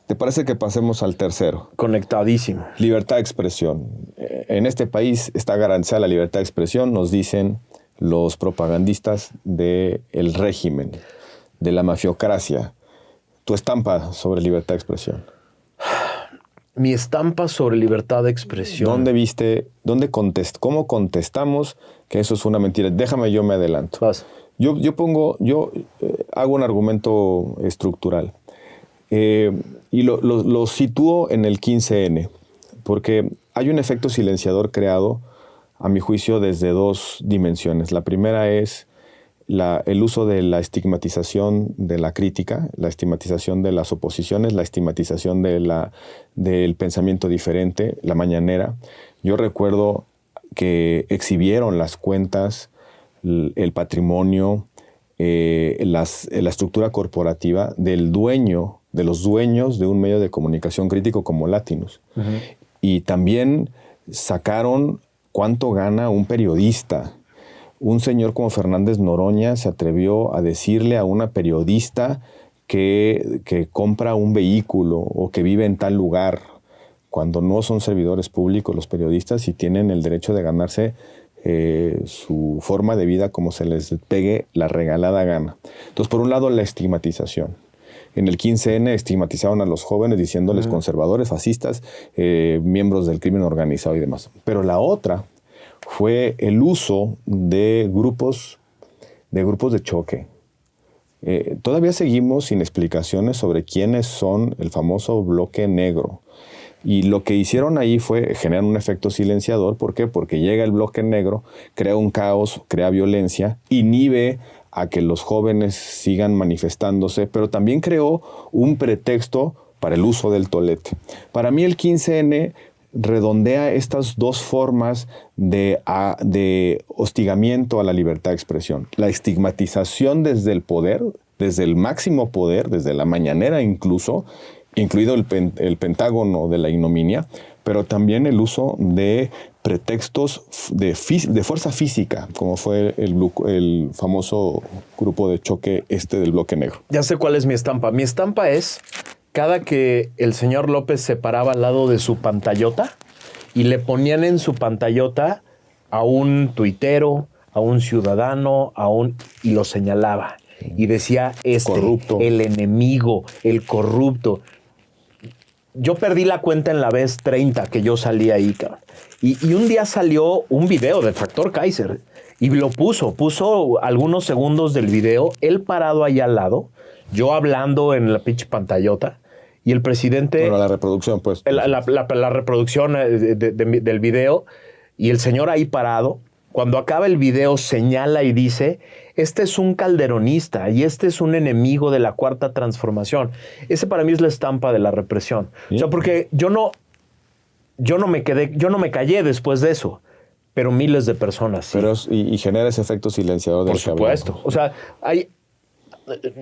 ¿Te parece que pasemos al tercero? Conectadísimo. Libertad de expresión. En este país está garantizada la libertad de expresión, nos dicen los propagandistas del régimen, de la mafiocracia. Tu estampa sobre libertad de expresión. Mi estampa sobre libertad de expresión. ¿Dónde viste, cómo contestamos que eso es una mentira? Déjame, yo me adelanto. Vas. Yo hago un argumento estructural y lo sitúo en el 15N, porque hay un efecto silenciador creado, a mi juicio, desde dos dimensiones. La primera es el uso de la estigmatización de la crítica, la estigmatización de las oposiciones, la estigmatización del pensamiento diferente, la mañanera. Yo recuerdo que exhibieron las cuentas, el patrimonio, la estructura corporativa de los dueños de un medio de comunicación crítico como Latinus. Uh-huh. Y también sacaron cuánto gana un periodista. Un señor como Fernández Noroña se atrevió a decirle a una periodista que compra un vehículo o que vive en tal lugar, cuando no son servidores públicos los periodistas y tienen el derecho de ganarse su forma de vida como se les pegue la regalada gana. Entonces, por un lado, la estigmatización. En el 15N estigmatizaron a los jóvenes diciéndoles conservadores, fascistas, miembros del crimen organizado y demás. Pero la otra fue el uso de grupos de choque. Todavía seguimos sin explicaciones sobre quiénes son el famoso bloque negro. Y lo que hicieron ahí fue generar un efecto silenciador. ¿Por qué? Porque llega el bloque negro, crea un caos, crea violencia, inhibe a que los jóvenes sigan manifestándose, pero también creó un pretexto para el uso del tolete. Para mí el 15N redondea estas dos formas de hostigamiento a la libertad de expresión. La estigmatización desde el poder, desde el máximo poder, desde la mañanera incluso, incluido el Pentágono de la ignominia, pero también el uso de pretextos de fuerza física, como fue el famoso grupo de choque del bloque negro. Ya sé cuál es mi estampa. Mi estampa es cada que el señor López se paraba al lado de su pantallota y le ponían en su pantallota a un tuitero, a un ciudadano, y lo señalaba. Y decía, corrupto, el enemigo, el corrupto. Yo perdí la cuenta en la vez 30 que yo salí ahí, cabrón. Y un día salió un video de Factor Kaiser y lo puso algunos segundos del video, él parado ahí al lado, yo hablando en la pinche pantallota y el presidente... Bueno, la reproducción, pues. La reproducción del video y el señor ahí parado. Cuando acaba el video señala y dice, este es un calderonista y este es un enemigo de la Cuarta Transformación. Ese para mí es la estampa de la represión. ¿Sí? O sea, porque yo no me callé después de eso, pero miles de personas sí. Pero y genera ese efecto silenciador del Por supuesto. O sea,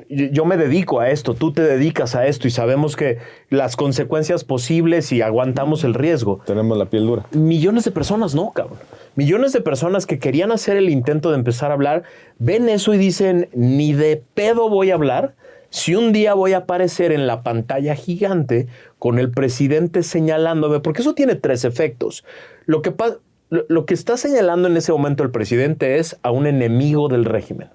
yo me dedico a esto, tú te dedicas a esto y sabemos que las consecuencias posibles y aguantamos el riesgo. Tenemos la piel dura. Millones de personas no, cabrón. Millones de personas que querían hacer el intento de empezar a hablar, ven eso y dicen, ni de pedo voy a hablar si un día voy a aparecer en la pantalla gigante con el presidente señalándome, porque eso tiene tres efectos. Lo que está señalando en ese momento el presidente es a un enemigo del régimen.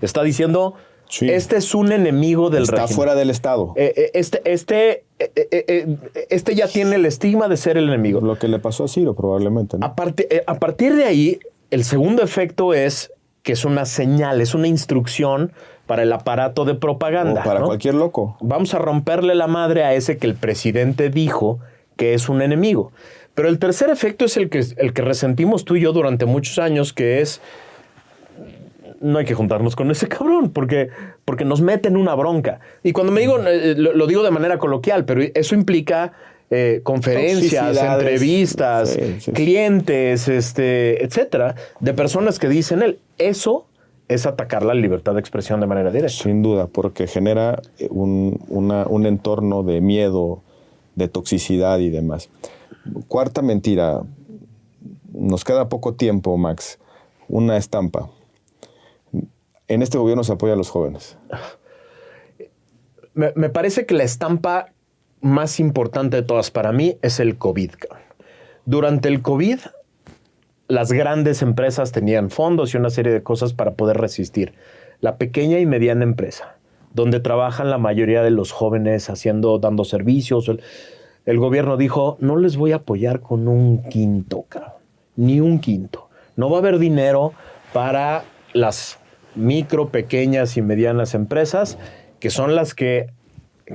Está diciendo, Sí. Este es un enemigo del régimen. Está fuera del Estado. Este ya tiene el estigma de ser el enemigo. Lo que le pasó a Ciro, probablemente, ¿no? A partir de ahí, el segundo efecto es que es una señal, es una instrucción para el aparato de propaganda. O para cualquier loco. Vamos a romperle la madre a ese que el presidente dijo que es un enemigo. Pero el tercer efecto es el que resentimos tú y yo durante muchos años, que es: no hay que juntarnos con ese cabrón, porque nos mete en una bronca. Y cuando me digo, lo digo de manera coloquial, pero eso implica conferencias, entrevistas, clientes, etcétera, de personas que dicen eso es atacar la libertad de expresión de manera directa. Sin duda, porque genera un entorno de miedo, de toxicidad y demás. Cuarta mentira. Nos queda poco tiempo, Max. Una estampa. En este gobierno se apoya a los jóvenes. Me parece que la estampa más importante de todas para mí es el COVID. Durante el COVID, las grandes empresas tenían fondos y una serie de cosas para poder resistir. La pequeña y mediana empresa, donde trabajan la mayoría de los jóvenes dando servicios, el gobierno dijo: no les voy a apoyar con un quinto, cabrón, ni un quinto. No va a haber dinero para las micro, pequeñas y medianas empresas, que son las que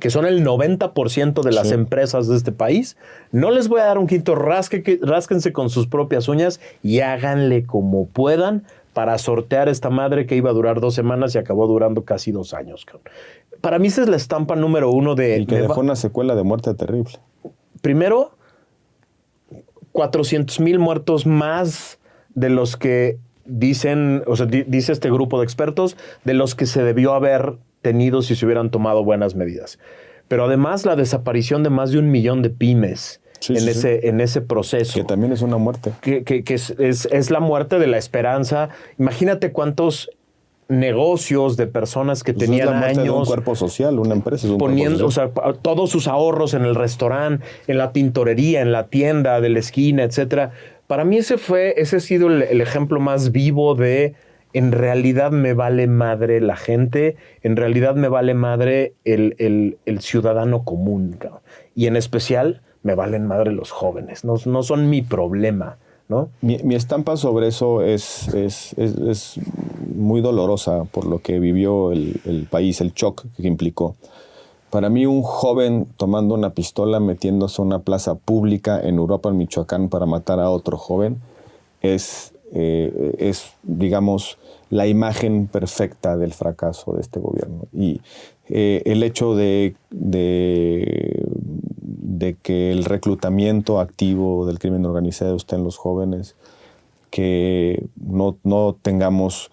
son el 90% de las empresas de este país. No les voy a dar un quinto, rásquense con sus propias uñas y háganle como puedan para sortear esta madre que iba a durar 2 semanas y acabó durando casi 2 años. Para mí esa es la estampa número 1 de... Y que dejó una secuela de muerte terrible. Primero, 400,000 muertos más de los que dicen, o sea, dice este grupo de expertos, de los que se debió haber tenido si se hubieran tomado buenas medidas. Pero además la desaparición de más de 1 millón de pymes en ese proceso. Que también es una muerte. Que es la muerte de la esperanza. Imagínate cuántos negocios de personas que tenían es la muerte años... de un cuerpo social, una empresa es un poniendo, cuerpo social. O sea, todos sus ahorros en el restaurante, en la tintorería, en la tienda de la esquina, etcétera. Para mí ese ha sido el ejemplo más vivo de: en realidad me vale madre la gente, en realidad me vale madre el ciudadano común, cabrón. Y en especial me valen madre los jóvenes, no son mi problema, ¿no? Mi estampa sobre eso es muy dolorosa por lo que vivió el país, el shock que implicó. Para mí, un joven tomando una pistola, metiéndose a una plaza pública en Europa, en Michoacán, para matar a otro joven, es digamos, la imagen perfecta del fracaso de este gobierno. Y el hecho de que el reclutamiento activo del crimen organizado esté en los jóvenes, que no tengamos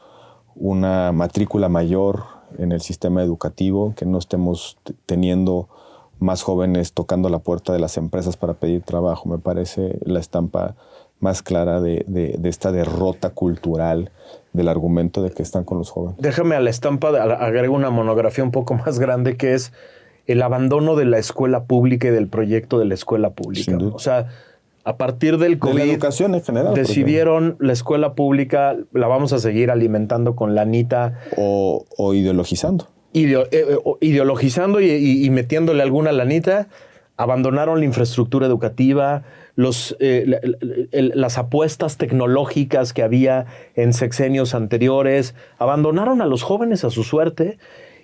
una matrícula mayor en el sistema educativo, que no estemos teniendo más jóvenes tocando la puerta de las empresas para pedir trabajo, me parece la estampa más clara de esta derrota cultural del argumento de que están con los jóvenes. Déjame a la estampa, agrego una monografía un poco más grande, que es el abandono de la escuela pública y del proyecto de la escuela pública. O sea, a partir del COVID, de la educación en general, decidieron la escuela pública la vamos a seguir alimentando con lanita. O ideologizando. Ideologizando y metiéndole alguna lanita. Abandonaron la infraestructura educativa, las apuestas tecnológicas que había en sexenios anteriores. Abandonaron a los jóvenes a su suerte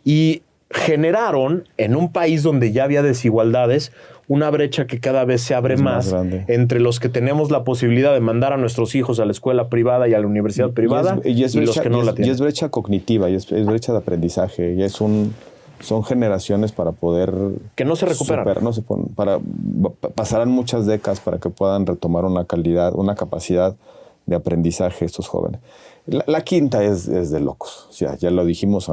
y generaron, en un país donde ya había desigualdades, una brecha que cada vez se abre más entre los que tenemos la posibilidad de mandar a nuestros hijos a la escuela privada y a la universidad privada y los que no la tienen. Y es brecha cognitiva, y es brecha de aprendizaje, y son generaciones para poder... que no se recuperan. Pasarán muchas décadas para que puedan retomar una calidad, una capacidad de aprendizaje estos jóvenes. La quinta es de locos. O sea, ya lo dijimos.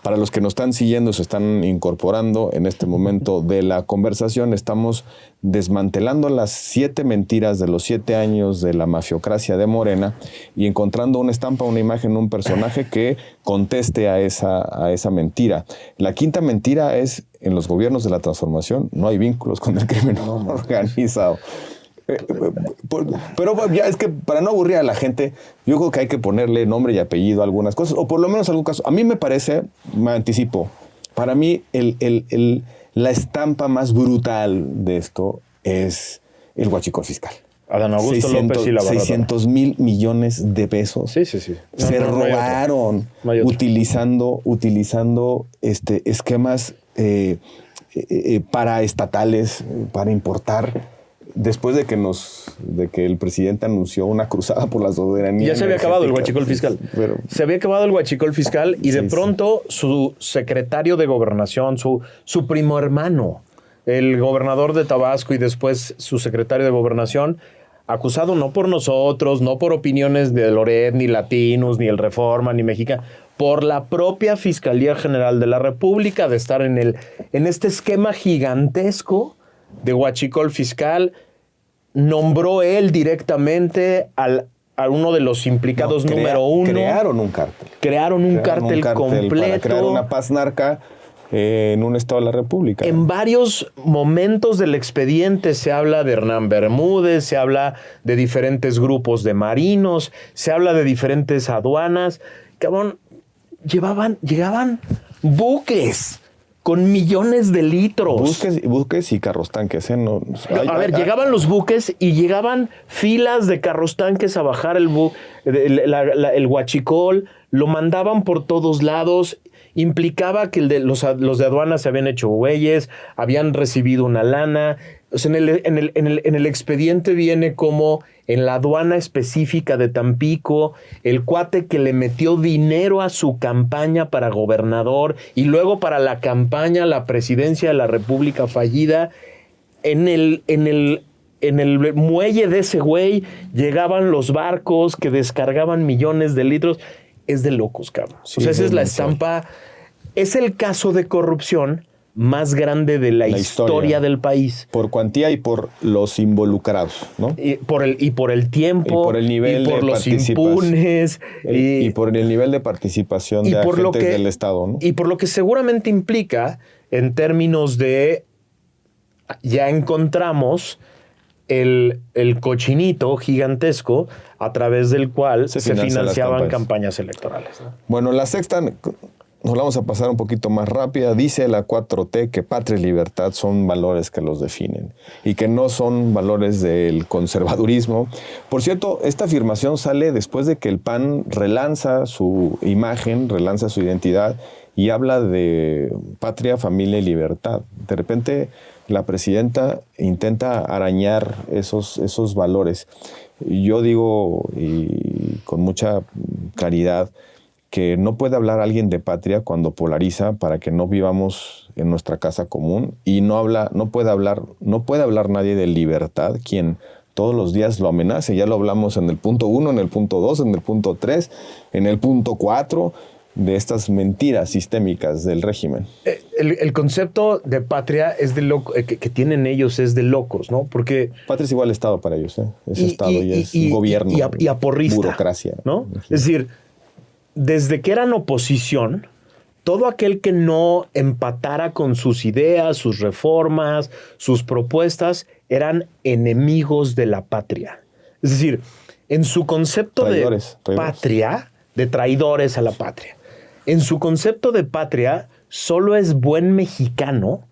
Para los que nos están siguiendo, se están incorporando en este momento de la conversación, estamos desmantelando las 7 mentiras de los 7 años de la mafiocracia de Morena y encontrando una estampa, una imagen, un personaje que conteste a esa mentira. La quinta mentira es: en los gobiernos de la transformación no hay vínculos con el crimen organizado. Pero ya es que para no aburrir a la gente, yo creo que hay que ponerle nombre y apellido a algunas cosas, o por lo menos algún caso. A mí me parece, me anticipo, para mí la estampa más brutal de esto es el huachicol fiscal. Adán Augusto López y la Barra 600 mil millones de pesos sí. se robaron utilizando esquemas paraestatales para importar. Después de que el presidente anunció una cruzada por la soberanía. Ya se había acabado el huachicol fiscal. Pero, se había acabado el huachicol fiscal y de pronto su secretario de gobernación, su primo hermano, el gobernador de Tabasco y después su secretario de gobernación, acusado no por nosotros, no por opiniones de Loret, ni Latinos, ni el Reforma, ni México, por la propia Fiscalía General de la República de estar en este esquema gigantesco de huachicol fiscal. Nombró él directamente a uno de los implicados número uno. Crearon un cártel. Crearon un cártel completo. Para crear una paz narca en un estado de la República. En varios momentos del expediente se habla de Hernán Bermúdez, se habla de diferentes grupos de marinos, se habla de diferentes aduanas. Cabrón, llegaban buques con millones de litros. Buques y carros tanques. Llegaban los buques y llegaban filas de carros tanques a bajar el huachicol, lo mandaban por todos lados. Implicaba que los de aduanas se habían hecho güeyes, habían recibido una lana. O sea, en el expediente viene como en la aduana específica de Tampico, el cuate que le metió dinero a su campaña para gobernador y luego para la campaña a la presidencia de la República fallida, en el muelle de ese güey llegaban los barcos que descargaban millones de litros. Es de locos, cabrón. Sí, o sea, esa es la estampa. Es el caso de corrupción más grande de la historia del país. Por cuantía y por los involucrados, ¿no? Y por el tiempo. Y por el nivel y por de los impunes. Y por el nivel de participación de agentes del Estado, ¿no? Y por lo que seguramente implica en términos de... Ya encontramos el cochinito gigantesco a través del cual se financiaban campañas electorales, ¿no? Bueno, la sexta, nos la vamos a pasar un poquito más rápida. Dice la 4T que patria y libertad son valores que los definen y que no son valores del conservadurismo. Por cierto, esta afirmación sale después de que el PAN relanza su imagen, relanza su identidad y habla de patria, familia y libertad. De repente la presidenta intenta arañar esos valores. Yo digo, y con mucha claridad, que no puede hablar alguien de patria cuando polariza para que no vivamos en nuestra casa común, y no puede hablar nadie de libertad quien todos los días lo amenace. Ya lo hablamos en el punto 1, en el punto 2, en el punto 3, en el punto 4, de estas mentiras sistémicas del régimen. El concepto de patria es de loco, que tienen ellos es de locos, ¿no? Porque patria es igual Estado para ellos, ¿eh? Es Estado y es gobierno. Y aporrista. Burocracia. ¿No? Es decir, desde que eran oposición, todo aquel que no empatara con sus ideas, sus reformas, sus propuestas, eran enemigos de la patria. Es decir, en su concepto de patria, de traidores a la patria, en su concepto de patria, solo es buen mexicano,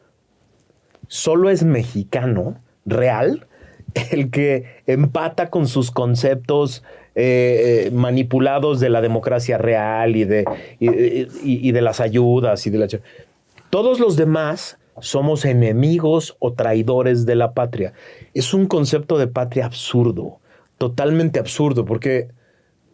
solo es mexicano real el que empata con sus conceptos manipulados de la democracia real y de las ayudas. Todos los demás somos enemigos o traidores de la patria. Es un concepto de patria absurdo, totalmente absurdo, porque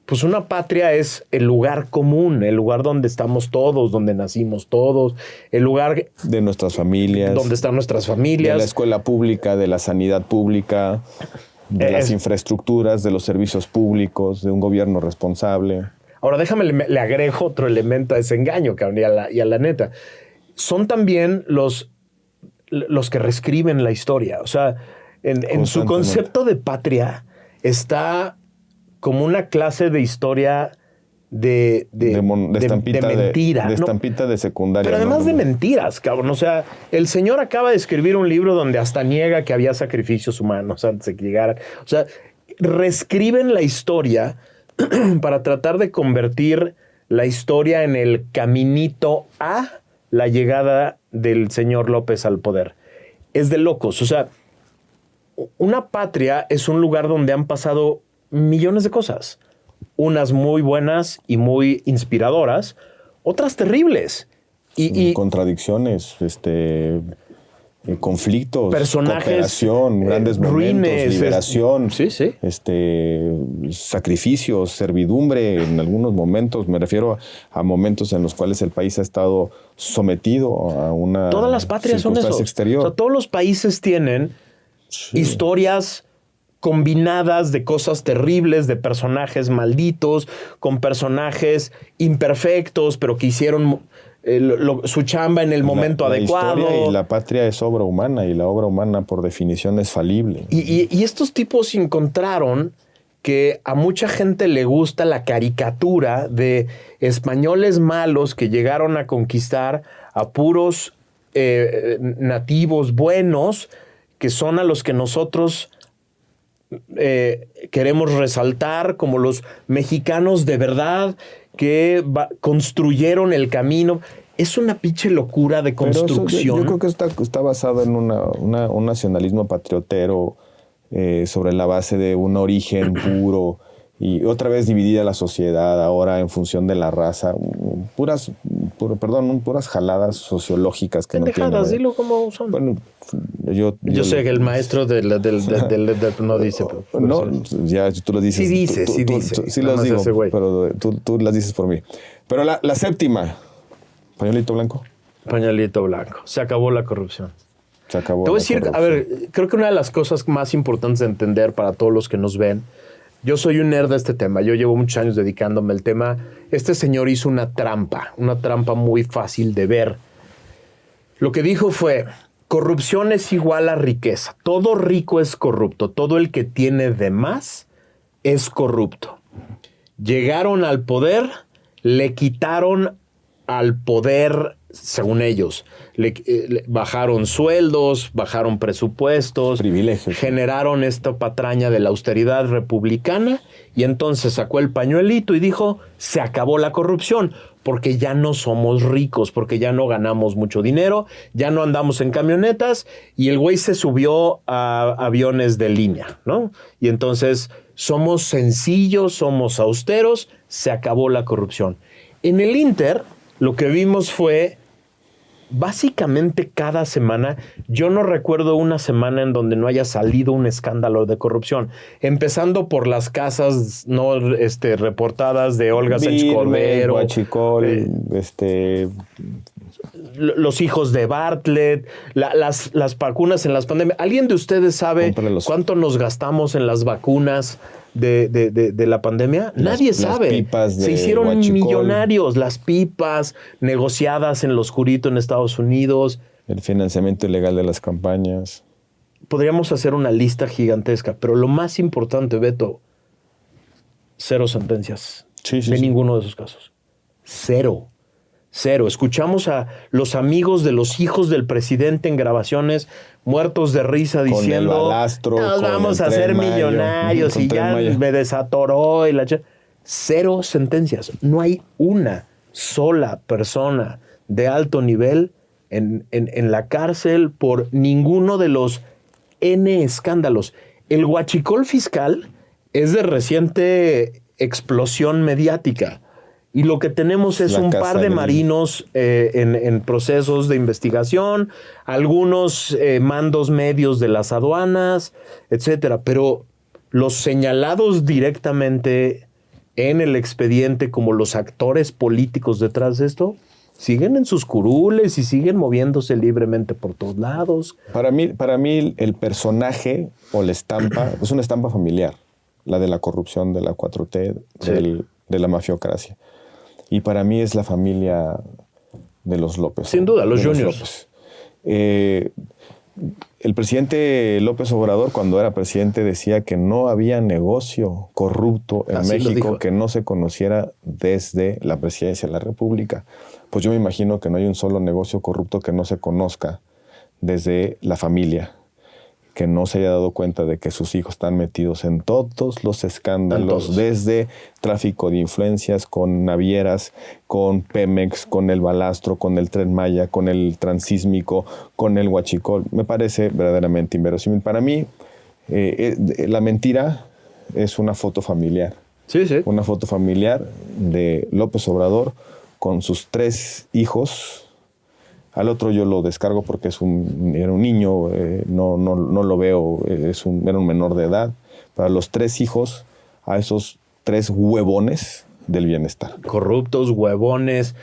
pues una patria es el lugar común, el lugar donde estamos todos, donde nacimos todos, el lugar de nuestras familias, donde están nuestras familias, de la escuela pública, de la sanidad pública, de las infraestructuras, de los servicios públicos, de un gobierno responsable. Ahora déjame, le agrego otro elemento a ese engaño, cabrón, y a la neta. Son también los que reescriben la historia. O sea, en su concepto de patria está como una clase de historia estampita mentira. De estampita de secundaria. Pero además de mentiras, cabrón. O sea, el señor acaba de escribir un libro donde hasta niega que había sacrificios humanos antes de que llegaran. O sea, reescriben la historia para tratar de convertir la historia en el caminito a la llegada del señor López al poder. Es de locos. O sea, una patria es un lugar donde han pasado millones de cosas. Unas muy buenas y muy inspiradoras, otras terribles. Y contradicciones, conflictos, personajes, cooperación, grandes momentos, ruines, liberación, sí. Sacrificios, servidumbre en algunos momentos. Me refiero a momentos en los cuales el país ha estado sometido a una todas las patrias son eso. Exterior. O sea, todos los países tienen historias combinadas de cosas terribles, de personajes malditos, con personajes imperfectos, pero que hicieron su chamba en el momento adecuado. La historia y la patria es obra humana, y la obra humana por definición es falible. Y estos tipos encontraron que a mucha gente le gusta la caricatura de españoles malos que llegaron a conquistar a puros nativos buenos, que son a los que nosotros queremos resaltar como los mexicanos de verdad que construyeron el camino. Es una pinche locura de construcción. Yo creo que está basado en un nacionalismo patriotero sobre la base de un origen puro y otra vez dividida la sociedad ahora en función de la raza. Puras jaladas sociológicas que pendejadas, no tienen. Dilo como son. Bueno, yo sé que el maestro no dice. No, ya tú lo dices. Sí dice. Sí las digo, pero tú las dices por mí. Pero la séptima, pañuelito blanco. Pañuelito blanco. Se acabó la corrupción. Se acabó. Te voy a decir, a ver, creo que una de las cosas más importantes de entender para todos los que nos ven, yo soy un nerd de este tema. Yo llevo muchos años dedicándome al tema. Este señor hizo una trampa muy fácil de ver. Lo que dijo fue: corrupción es igual a riqueza. Todo rico es corrupto. Todo el que tiene de más es corrupto. Llegaron al poder, le quitaron al poder, según ellos. Le bajaron sueldos, bajaron presupuestos, privilegios, generaron esta patraña de la austeridad republicana, y entonces sacó el pañuelito y dijo: se acabó la corrupción, porque ya no somos ricos, porque ya no ganamos mucho dinero, ya no andamos en camionetas, y el güey se subió a aviones de línea, ¿no? Y entonces somos sencillos, somos austeros, se acabó la corrupción. En el Inter, lo que vimos fue básicamente cada semana. Yo no recuerdo una semana en donde no haya salido un escándalo de corrupción, empezando por las casas no reportadas de Olga Sánchez Cordero, Huachicol, los hijos de Bartlett, las vacunas en las pandemias. ¿Alguien de ustedes sabe cuánto nos gastamos en las vacunas de la pandemia? Nadie sabe. Las pipas de se hicieron Huachicol, millonarios, las pipas negociadas en lo oscurito en Estados Unidos. El financiamiento ilegal de las campañas. Podríamos hacer una lista gigantesca, pero lo más importante, Beto, 0 sentencias de ninguno de esos casos. Cero. Escuchamos a los amigos de los hijos del presidente en grabaciones muertos de risa diciendo: con el balastro, nos vamos a hacer millonarios y ya me desatoró. 0 sentencias. No hay una sola persona de alto nivel en la cárcel por ninguno de los N escándalos. El huachicol fiscal es de reciente explosión mediática. Y lo que tenemos es un par de marinos en procesos de investigación, algunos mandos medios de las aduanas, etcétera. Pero los señalados directamente en el expediente como los actores políticos detrás de esto siguen en sus curules y siguen moviéndose libremente por todos lados. Para mí el personaje o la estampa es una estampa familiar, la de la corrupción, de la 4T, de la mafiocracia. Y para mí es la familia de los López. Sin duda, los Juniors. el presidente López Obrador, cuando era presidente, decía que no había negocio corrupto en México que no se conociera desde la presidencia de la República. Pues yo me imagino que no hay un solo negocio corrupto que no se conozca desde la familia, que no se haya dado cuenta de que sus hijos están metidos en todos los escándalos, desde tráfico de influencias con navieras, con Pemex, con el Balastro, con el Tren Maya, con el Transísmico, con el Huachicol. Me parece verdaderamente inverosímil. Para mí, la mentira es una foto familiar. Sí, sí. Una foto familiar de López Obrador con sus 3 hijos. Al otro yo lo descargo porque era un niño, no lo veo, era un menor de edad. Para los 3 hijos, a esos 3 huevones del bienestar. Corruptos, huevones,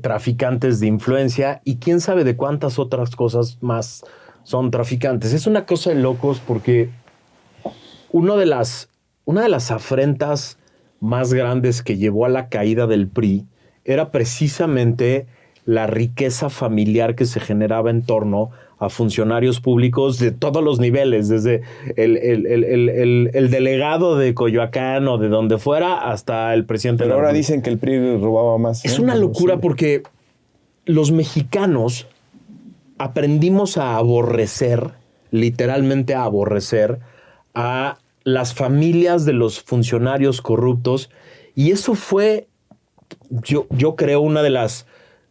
traficantes de influencia y quién sabe de cuántas otras cosas más son traficantes. Es una cosa de locos porque una de las afrentas más grandes que llevó a la caída del PRI era precisamente la riqueza familiar que se generaba en torno a funcionarios públicos de todos los niveles, desde el delegado de Coyoacán o de donde fuera hasta el presidente. Pero ahora dicen que el PRI robaba más. Es una locura porque los mexicanos aprendimos a aborrecer, literalmente a aborrecer, a las familias de los funcionarios corruptos y eso fue, yo creo, una de las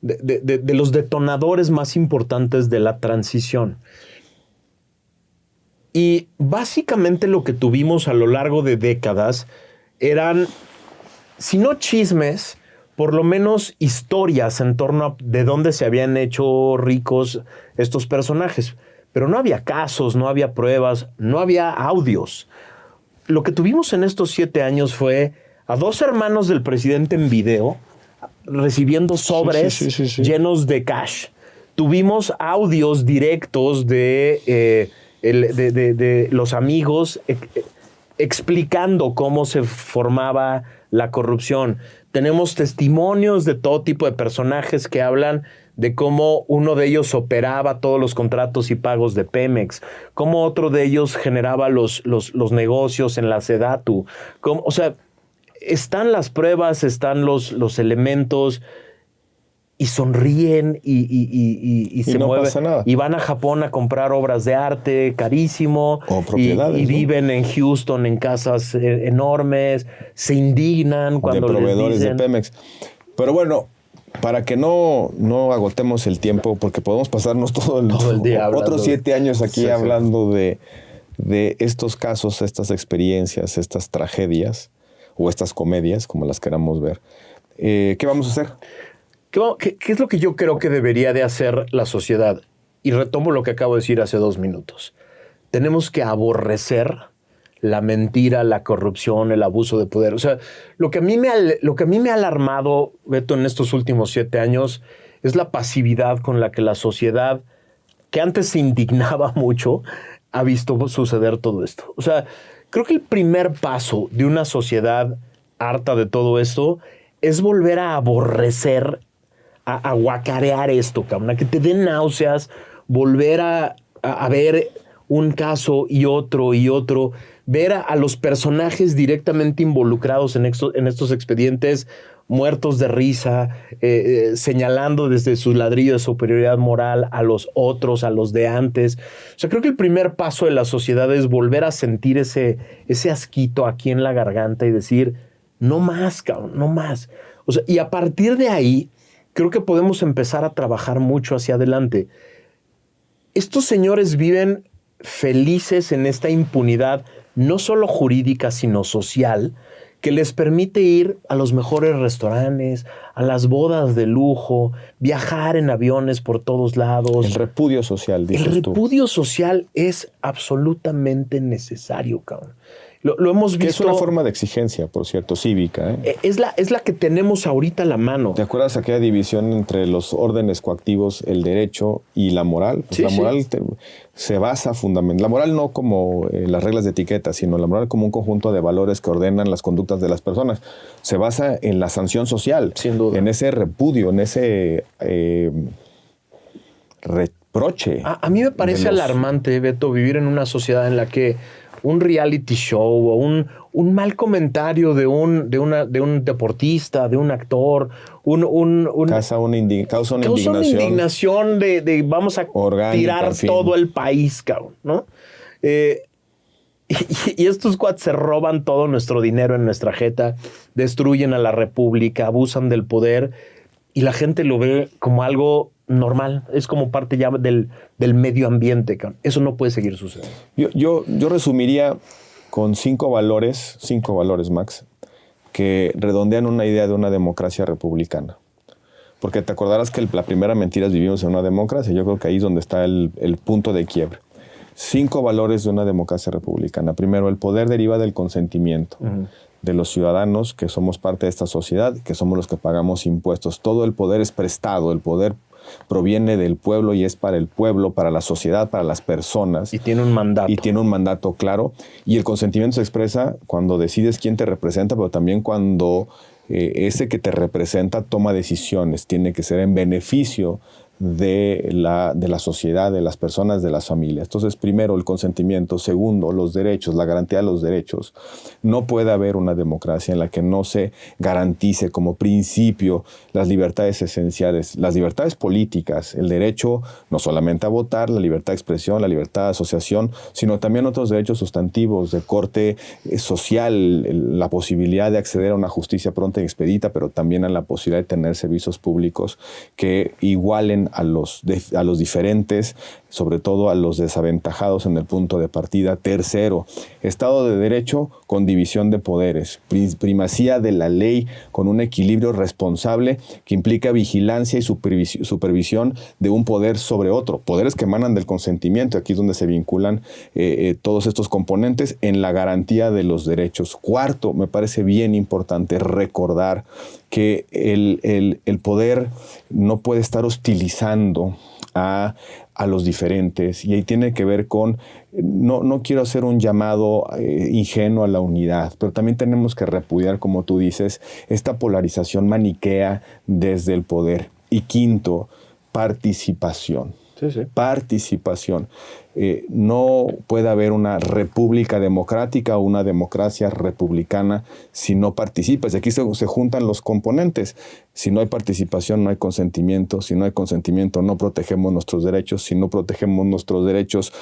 de los detonadores más importantes de la transición. Y básicamente lo que tuvimos a lo largo de décadas eran, si no chismes, por lo menos historias en torno a de dónde se habían hecho ricos estos personajes. Pero no había casos, no había pruebas, no había audios. Lo que tuvimos en estos 7 años fue a 2 hermanos del presidente en video recibiendo sobres llenos de cash. Tuvimos audios directos de los amigos explicando cómo se formaba la corrupción. Tenemos testimonios de todo tipo de personajes que hablan de cómo uno de ellos operaba todos los contratos y pagos de Pemex, cómo otro de ellos generaba los negocios en la Sedatu. O sea, están las pruebas, están los elementos y sonríen y se no mueven. Pasa nada. Y van a Japón a comprar obras de arte carísimo. O propiedades. Y viven en Houston en casas enormes. Se indignan cuando de proveedores les dicen de Pemex. Pero bueno, para que no agotemos el tiempo, porque podemos pasarnos todo el día otros 7 años aquí hablando de estos casos, estas experiencias, estas tragedias o estas comedias, como las queramos ver. ¿Qué vamos a hacer? ¿Qué es lo que yo creo que debería de hacer la sociedad? Y retomo lo que acabo de decir hace 2 minutos. Tenemos que aborrecer la mentira, la corrupción, el abuso de poder. O sea, lo que a mí me ha alarmado, Beto, en estos últimos 7 años es la pasividad con la que la sociedad, que antes se indignaba mucho, ha visto suceder todo esto. O sea, creo que el primer paso de una sociedad harta de todo esto es volver a aborrecer, a guacarear esto, cabrón, a que te den náuseas, volver a ver un caso y otro, ver a los personajes directamente involucrados en estos expedientes muertos de risa, señalando desde su ladrillo de superioridad moral a los otros, a los de antes. O sea, creo que el primer paso de la sociedad es volver a sentir ese asquito aquí en la garganta y decir, no más, cabrón, no más. O sea, y a partir de ahí, creo que podemos empezar a trabajar mucho hacia adelante. Estos señores viven felices en esta impunidad, no solo jurídica, sino social, que les permite ir a los mejores restaurantes, a las bodas de lujo, viajar en aviones por todos lados. El repudio social, dices tú. El repudio social es absolutamente necesario, cabrón. Lo hemos visto. Que es una forma de exigencia, por cierto, cívica. Es la que tenemos ahorita a la mano. ¿Te acuerdas aquella división entre los órdenes coactivos, el derecho y la moral? Pues la moral se basa fundamentalmente. La moral no como las reglas de etiqueta, sino la moral como un conjunto de valores que ordenan las conductas de las personas. Se basa en la sanción social. Sin duda. En ese repudio, en ese reproche. A mí me parece alarmante, Beto, vivir en una sociedad en la que un reality show o un mal comentario de un deportista, de un actor, causa una indignación. Una indignación de vamos a orgánica, tirar en fin. todo el país, cabrón, ¿no? Y estos cuates se roban todo nuestro dinero en nuestra jeta, destruyen a la república, abusan del poder y la gente lo ve como algo normal. Es como parte ya del medio ambiente, cabrón. Eso no puede seguir sucediendo. Yo resumiría con 5 valores, Max, que redondean una idea de una democracia republicana. Porque te acordarás que la primera mentira es vivimos en una democracia. Yo creo que ahí es donde está el punto de quiebre. 5 valores de una democracia republicana. Primero, el poder deriva del consentimiento de los ciudadanos que somos parte de esta sociedad, que somos los que pagamos impuestos. Todo el poder es prestado, el poder proviene del pueblo y es para el pueblo, para la sociedad, para las personas. Y tiene un mandato. Y tiene un mandato claro. Y el consentimiento se expresa cuando decides quién te representa, pero también cuando ese que te representa toma decisiones. Tiene que ser en beneficio de la sociedad, de las personas, de las familias. Entonces, primero, el consentimiento. Segundo, los derechos, la garantía de los derechos. No puede haber una democracia en la que no se garantice como principio las libertades esenciales, las libertades políticas, el derecho no solamente a votar, la libertad de expresión, la libertad de asociación, sino también otros derechos sustantivos de corte social, la posibilidad de acceder a una justicia pronta y expedita, pero también a la posibilidad de tener servicios públicos que igualen a los diferentes, sobre todo a los desaventajados en el punto de partida. Tercero, Estado de Derecho con división de poderes, primacía de la ley con un equilibrio responsable que implica vigilancia y supervisión de un poder sobre otro, poderes que emanan del consentimiento. Aquí es donde se vinculan todos estos componentes en la garantía de los derechos. Cuarto, me parece bien importante recordar que el poder no puede estar hostilizando a los diferentes, y ahí tiene que ver con, no quiero hacer un llamado ingenuo a la unidad, pero también tenemos que repudiar, como tú dices, esta polarización maniquea desde el poder. Y quinto, participación. Sí. Participación. No puede haber una república democrática o una democracia republicana si no participas. Y aquí se juntan los componentes. Si no hay participación, no hay consentimiento. Si no hay consentimiento, no protegemos nuestros derechos. Si no protegemos nuestros derechos,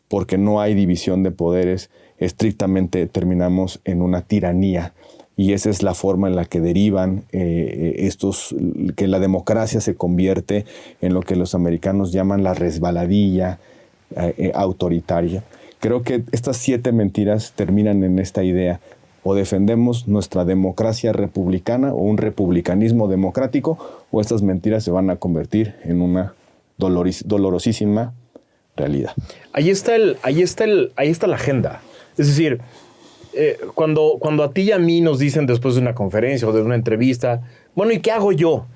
porque no hay división de poderes, estrictamente terminamos en una tiranía. Y esa es la forma en la que derivan que la democracia se convierte en lo que los americanos llaman la resbaladilla autoritaria. Creo que estas 7 mentiras terminan en esta idea: o defendemos nuestra democracia republicana o un republicanismo democrático, o estas mentiras se van a convertir en una dolorosísima realidad. Ahí está la agenda. Es decir, cuando a ti y a mí nos dicen después de una conferencia o de una entrevista, bueno, ¿y qué hago yo?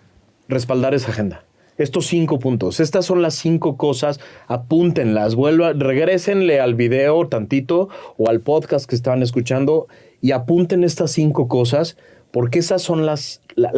Respaldar esa agenda. Estos 5 puntos. Estas son las 5 cosas. Apúntenlas. Regrésenle al video tantito o al podcast que estaban escuchando y apunten estas 5 cosas, porque esas son la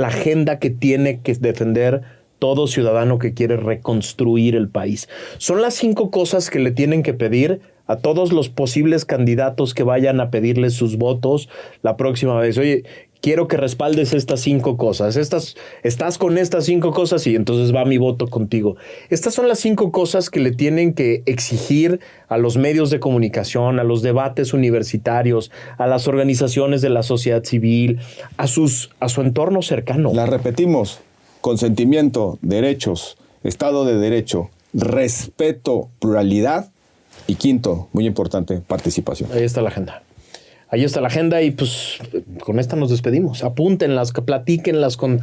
agenda que tiene que defender todo ciudadano que quiere reconstruir el país. Son las 5 cosas que le tienen que pedir a todos los posibles candidatos que vayan a pedirles sus votos la próxima vez. Oye, quiero que respaldes estas 5 cosas. Estás con estas 5 cosas y entonces va mi voto contigo. Estas son las 5 cosas que le tienen que exigir a los medios de comunicación, a los debates universitarios, a las organizaciones de la sociedad civil, a su entorno cercano. Las repetimos: consentimiento, derechos, Estado de Derecho, respeto, pluralidad. Y quinto, muy importante, participación. Ahí está la agenda. Ahí está la agenda y pues con esta nos despedimos. Apúntenlas, platíquenlas con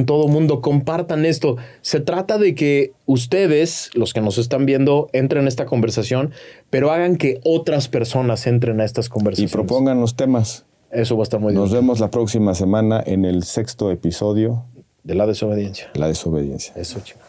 todo mundo, compartan esto. Se trata de que ustedes, los que nos están viendo, entren en esta conversación, pero hagan que otras personas entren a estas conversaciones. Y propongan los temas. Eso va a estar muy bien. Nos vemos la próxima semana en el 6º episodio de La Desobediencia. La Desobediencia. Eso, chingón.